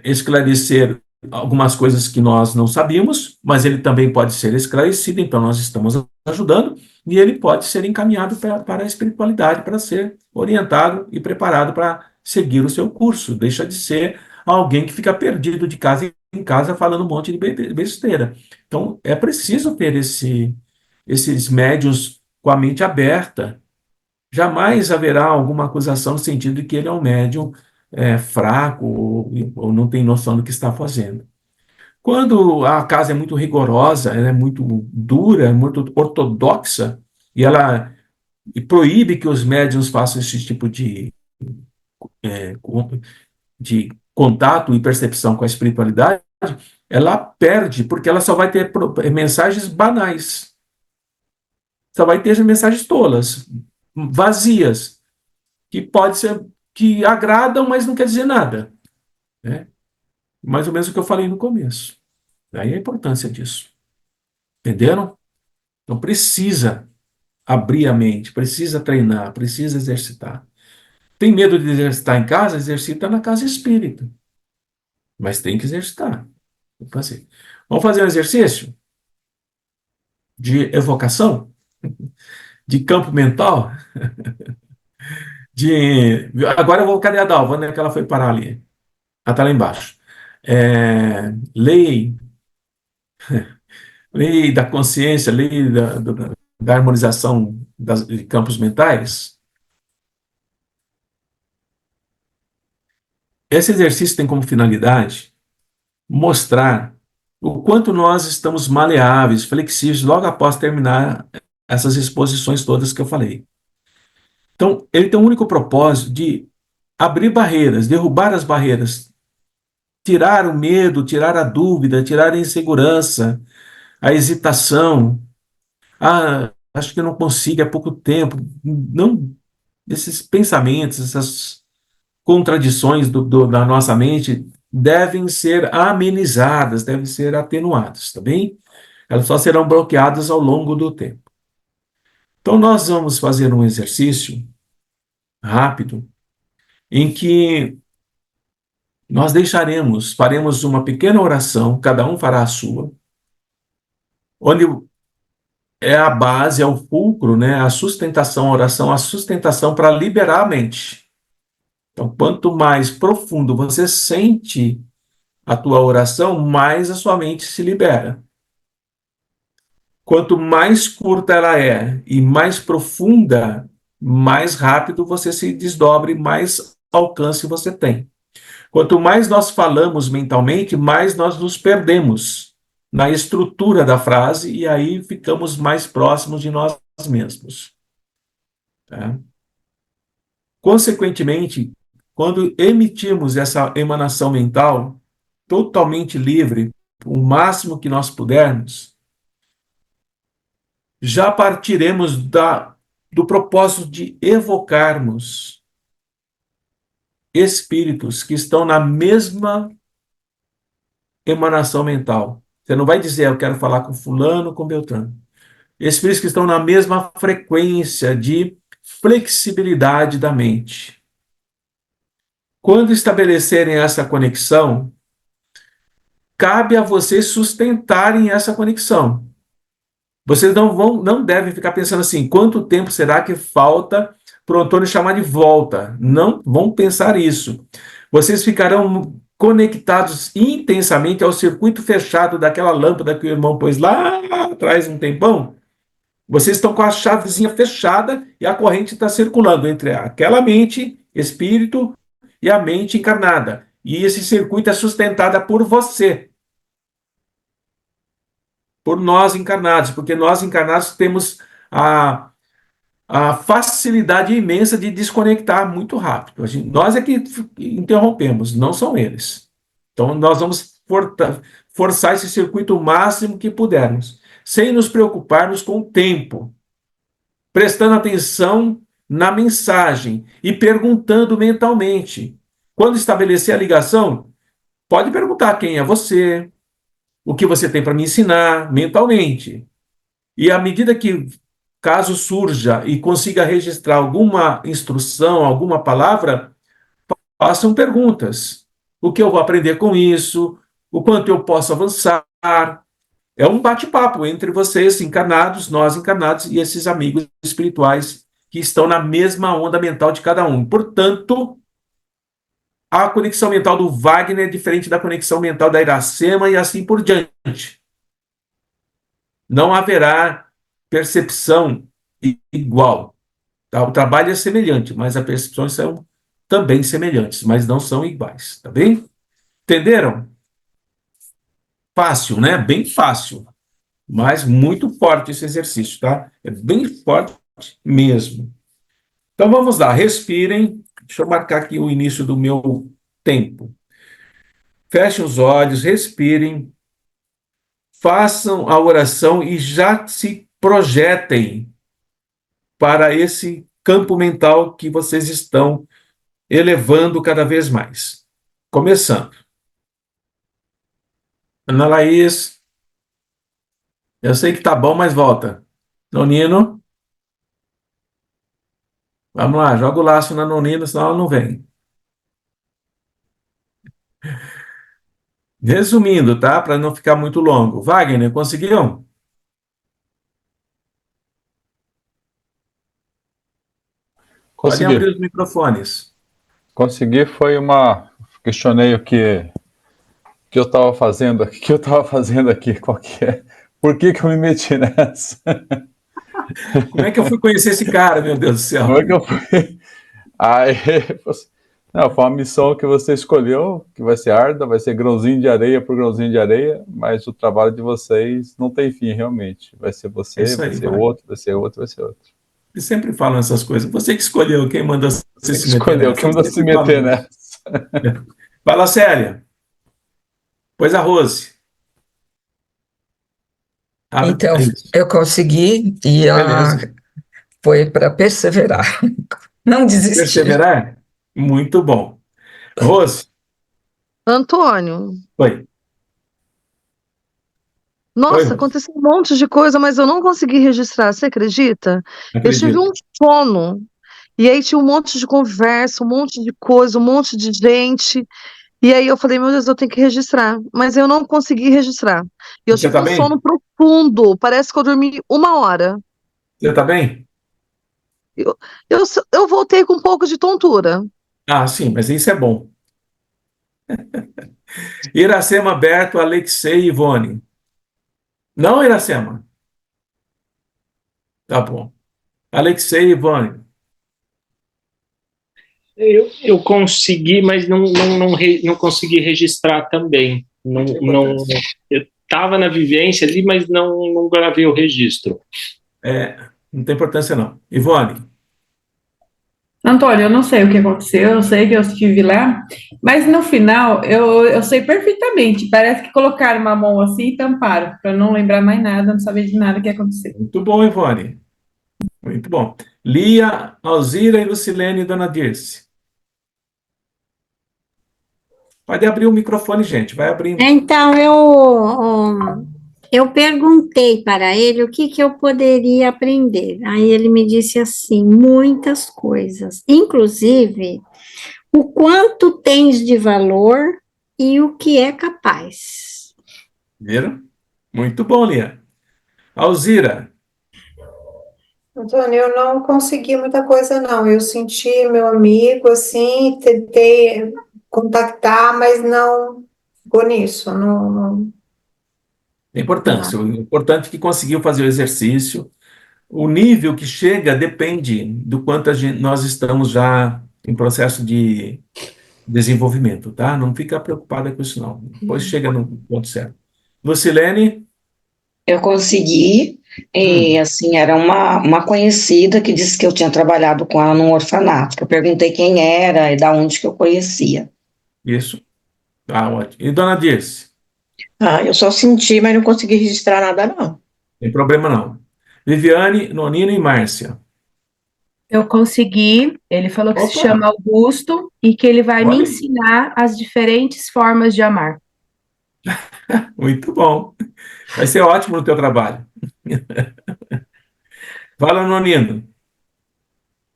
Speaker 1: esclarecer algumas coisas que nós não sabíamos, mas ele também pode ser esclarecido, então nós estamos ajudando, e ele pode ser encaminhado para a espiritualidade, para ser orientado e preparado para seguir o seu curso. Deixa de ser alguém que fica perdido de casa em casa falando um monte de besteira. Então, é preciso ter esses médiuns com a mente aberta. Jamais haverá alguma acusação no sentido de que ele é um médium fraco ou não tem noção do que está fazendo. Quando a casa é muito rigorosa, ela é muito dura, muito ortodoxa, e ela proíbe que os médiuns façam esse tipo de contato e percepção com a espiritualidade, ela perde, porque ela só vai ter mensagens banais, só vai ter mensagens tolas, vazias, que pode ser que agradam, mas não quer dizer nada, né? Mais ou menos o que eu falei no começo. Daí a importância disso. Entenderam? Então precisa abrir a mente, precisa treinar, precisa exercitar. Tem medo de exercitar em casa? Exercita na casa espírita. Mas tem que exercitar. Fazer. Vamos fazer um exercício de evocação, de campo mental, Agora eu vou. Cadê a Dalva, né? Que ela foi parar ali. Ela está lá embaixo. Lei, lei da consciência, lei da harmonização de campos mentais. Esse exercício tem como finalidade mostrar o quanto nós estamos maleáveis, flexíveis, logo após terminar essas exposições todas que eu falei. Então, ele tem o único propósito de abrir barreiras, derrubar as barreiras, tirar o medo, tirar a dúvida, tirar a insegurança, a hesitação. Ah, acho que eu não consigo, é pouco tempo. Não, esses pensamentos, essas contradições da nossa mente devem ser amenizadas, devem ser atenuadas, tá bem? Elas só serão bloqueadas ao longo do tempo. Então, nós vamos fazer um exercício rápido em que nós faremos uma pequena oração, cada um fará a sua, onde é a base, é o fulcro, né, a sustentação, a oração, a sustentação para liberar a mente. Então, quanto mais profundo você sente a tua oração, mais a sua mente se libera. Quanto mais curta ela é e mais profunda, mais rápido você se desdobre, mais alcance você tem. Quanto mais nós falamos mentalmente, mais nós nos perdemos na estrutura da frase e aí ficamos mais próximos de nós mesmos. Tá? Consequentemente, quando emitimos essa emanação mental totalmente livre, o máximo que nós pudermos, já partiremos do propósito de evocarmos espíritos que estão na mesma emanação mental. Você não vai dizer, eu quero falar com fulano, com Beltrano. Espíritos que estão na mesma frequência de flexibilidade da mente. Quando estabelecerem essa conexão, cabe a vocês sustentarem essa conexão. Vocês não devem ficar pensando assim, quanto tempo será que falta para o Antônio chamar de volta? Não vão pensar isso. Vocês ficarão conectados intensamente ao circuito fechado daquela lâmpada que o irmão pôs lá atrás um tempão. Vocês estão com a chavezinha fechada e a corrente está circulando entre aquela mente, espírito, e a mente encarnada. E esse circuito é sustentado por você, por nós encarnados, porque nós encarnados temos a facilidade imensa de desconectar muito rápido. Nós é que interrompemos, não são eles. Então, nós vamos forçar esse circuito o máximo que pudermos, sem nos preocuparmos com o tempo, prestando atenção na mensagem e perguntando mentalmente. Quando estabelecer a ligação, pode perguntar quem é você, o que você tem para me ensinar mentalmente. E à medida que, caso surja e consiga registrar alguma instrução, alguma palavra, façam perguntas. O que eu vou aprender com isso? O quanto eu posso avançar? É um bate-papo entre vocês encarnados, nós encarnados e esses amigos espirituais que estão na mesma onda mental de cada um. Portanto, a conexão mental do Wagner é diferente da conexão mental da Iracema e assim por diante. Não haverá percepção igual. Tá? O trabalho é semelhante, mas as percepções são também semelhantes, mas não são iguais. Tá bem? Entenderam? Fácil, né? Bem fácil. Mas muito forte esse exercício, tá? É bem forte mesmo. Então vamos lá, respirem. Deixa eu marcar aqui o início do meu tempo. Fechem os olhos, respirem, façam a oração e já se projetem para esse campo mental que vocês estão elevando cada vez mais. Começando. Ana Laís, eu sei que tá bom, mas volta. Nonino, vamos lá, joga o laço na Nonina, senão ela não vem. Resumindo, tá? Para não ficar muito longo. Wagner, conseguiu? Podem
Speaker 8: Consegui.
Speaker 1: abrir os microfones.
Speaker 8: Consegui, questionei que eu estava fazendo aqui, qual que é? Por que eu me meti nessa?
Speaker 1: Como é que eu fui conhecer esse cara, meu Deus do céu?
Speaker 8: Como é que eu fui? Aí, não, foi uma missão que você escolheu, que vai ser árdua, vai ser grãozinho de areia por grãozinho de areia, mas o trabalho de vocês não tem fim, realmente. Vai ser você,
Speaker 1: Isso aí,
Speaker 8: vai ser
Speaker 1: vai.
Speaker 8: outro, vai ser outro, vai ser outro.
Speaker 1: Eles sempre falam essas coisas. Você que escolheu quem manda você
Speaker 8: Você
Speaker 1: se
Speaker 8: que escolheu,
Speaker 1: meter
Speaker 8: quem manda
Speaker 1: nessa.
Speaker 8: se meter nessa.
Speaker 1: Fala, Célia. Pois a Rose. Abre
Speaker 9: Então,
Speaker 1: isso.
Speaker 9: eu consegui e
Speaker 1: Beleza.
Speaker 9: foi para perseverar, não desistir.
Speaker 1: Perseverar? Muito bom. Rose,
Speaker 3: Antônio,
Speaker 1: oi. Oi,
Speaker 3: nossa,
Speaker 1: Rose.
Speaker 3: aconteceu um monte de coisa, mas eu não consegui registrar, você acredita? Eu tive
Speaker 1: Acredito.
Speaker 3: um sono, e aí tinha um monte de conversa, um monte de coisa, um monte de gente, e aí eu falei, meu Deus, eu tenho que registrar, mas eu não consegui registrar. E eu
Speaker 1: Você
Speaker 3: tive
Speaker 1: tá
Speaker 3: um
Speaker 1: bem?
Speaker 3: sono profundo, parece que eu dormi 1 hora.
Speaker 1: Você tá bem?
Speaker 3: Eu, eu voltei com um pouco de tontura.
Speaker 1: Ah, sim, mas isso é bom. Iracema, Berto, Alexei e Ivone. Não, Iracema? Tá bom. Alexei e Ivone.
Speaker 10: Eu consegui, mas não consegui registrar também. Eu estava na vivência ali, mas não gravei o registro.
Speaker 1: Não tem importância, não. Ivone.
Speaker 11: Antônio, eu não sei o que aconteceu, eu sei que eu estive lá, mas no final eu sei perfeitamente. Parece que colocaram uma mão assim e tamparam, para não lembrar mais nada, não saber de nada que aconteceu.
Speaker 1: Muito bom, Ivone. Muito bom. Lia, Alzira e Lucilene e Dona Dirce. Pode abrir o microfone, gente. Vai abrindo.
Speaker 5: Então, eu perguntei para ele o que que eu poderia aprender. Aí ele me disse assim, muitas coisas, inclusive o quanto tens de valor e o que é capaz.
Speaker 1: Viram? Muito bom, Lia. Alzira.
Speaker 12: Antônio, eu não consegui muita coisa, não. Eu senti meu amigo, assim, tentei contactar, mas não ficou nisso.
Speaker 1: Tem
Speaker 12: Não.
Speaker 1: importância. O importante é que conseguiu fazer o exercício. O nível que chega depende do quanto nós estamos já em processo de desenvolvimento, tá? Não fica preocupada com isso, não. Depois chega no ponto certo. Lucilene?
Speaker 13: Eu consegui, e assim, era uma conhecida que disse que eu tinha trabalhado com ela num orfanato, que eu perguntei quem era e da onde que eu conhecia.
Speaker 1: Isso. Ah, ótimo. E Dona Dirce?
Speaker 14: Ah, eu só senti, mas não consegui registrar nada, não.
Speaker 1: Tem problema não. Viviane, Nonina e Márcia.
Speaker 15: Eu consegui, ele falou que se
Speaker 1: Opa!
Speaker 15: chama Augusto e que ele vai me
Speaker 1: Olha,
Speaker 15: ensinar as diferentes formas de amar.
Speaker 1: muito bom. Vai ser ótimo no teu trabalho. Fala, Nonino.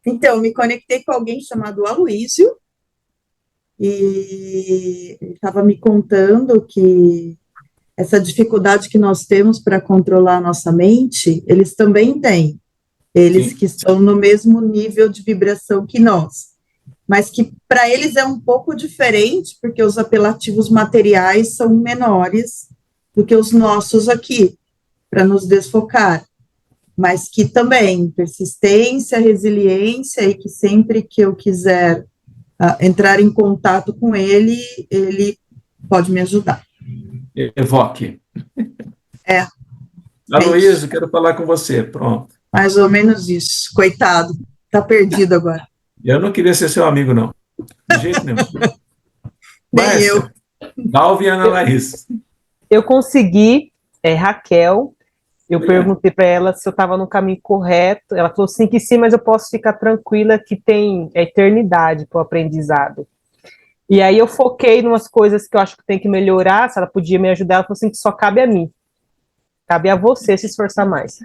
Speaker 16: Então, me conectei com alguém chamado Aloísio, e ele estava me contando que essa dificuldade que nós temos para controlar a nossa mente, eles também têm. Eles
Speaker 1: Sim.
Speaker 16: que estão no mesmo nível de vibração que nós. Mas que para eles é um pouco diferente, porque os apelativos materiais são menores do que os nossos aqui, para nos desfocar. Mas que também persistência, resiliência, e que sempre que eu quiser entrar em contato com ele, ele pode me ajudar.
Speaker 1: Evoque.
Speaker 16: É
Speaker 1: Aloysio, quero falar com você. Pronto.
Speaker 16: mais ou menos isso. Coitado, tá perdido agora.
Speaker 1: Eu não queria ser seu amigo, não. De jeito nenhum.
Speaker 16: Nem eu.
Speaker 1: Dalva e Ana Laís.
Speaker 2: Eu consegui, Raquel. Eu perguntei para ela se eu estava no caminho correto. Ela falou sim que sim, mas eu posso ficar tranquila que tem eternidade para o aprendizado. E aí eu foquei em umas coisas que eu acho que tem que melhorar. Se ela podia me ajudar, ela falou assim que só cabe a mim. Cabe a você se esforçar mais.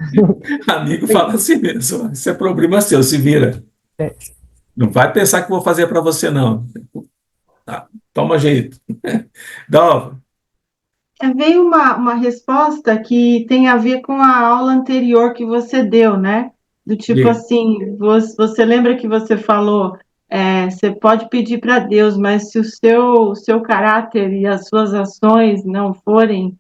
Speaker 1: Amigo fala assim mesmo. Isso é problema seu, se vira. Não vai pensar que vou fazer para você, não. Tá, toma jeito. Dalva.
Speaker 6: Veio uma resposta que tem a ver com a aula anterior que você deu, né? Do tipo
Speaker 1: Diga.
Speaker 6: assim, você lembra que você falou, você pode pedir para Deus, mas se o seu caráter e as suas ações não forem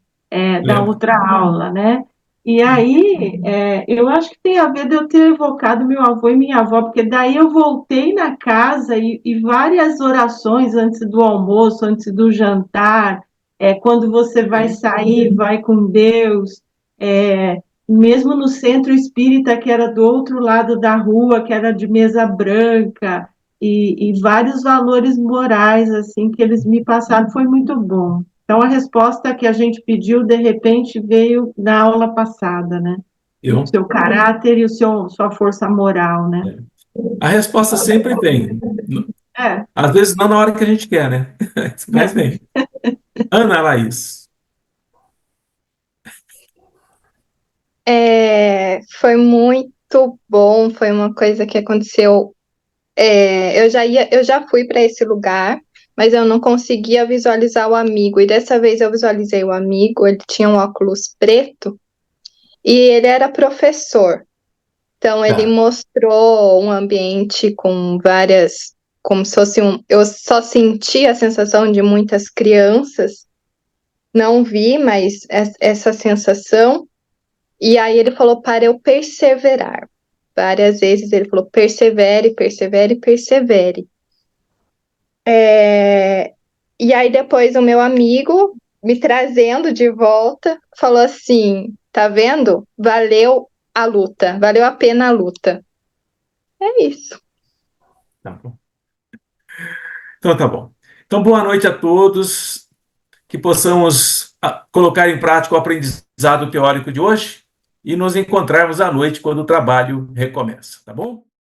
Speaker 6: da outra aula, né? E aí, eu acho que tem a ver de eu ter evocado meu avô e minha avó, porque daí eu voltei na casa e várias orações antes do almoço, antes do jantar, quando você vai sair, vai com Deus, mesmo no centro espírita, que era do outro lado da rua, que era de mesa branca, e vários valores morais, assim, que eles me passaram, foi muito bom. Então, a resposta que a gente pediu, de repente, veio na aula passada, né? O seu caráter e sua força moral, né?
Speaker 1: A resposta sempre vem. Às vezes não na hora que a gente quer, né? Mas vem. Ana Laís.
Speaker 4: Foi muito bom, foi uma coisa que aconteceu. Eu já fui para esse lugar, mas eu não conseguia visualizar o amigo. E dessa vez eu visualizei o amigo, ele tinha um óculos preto e ele era professor. Então ele mostrou um ambiente com várias, como se fosse eu só senti a sensação de muitas crianças, não vi, mas essa sensação. E aí ele falou para eu perseverar. Várias vezes ele falou, persevere, persevere, persevere. E aí depois o meu amigo, me trazendo de volta, falou assim, tá vendo? Valeu a luta, valeu a pena a luta. É isso.
Speaker 1: Tá bom. Então tá bom. Então, boa noite a todos, que possamos colocar em prática o aprendizado teórico de hoje e nos encontrarmos à noite quando o trabalho recomeça, tá bom?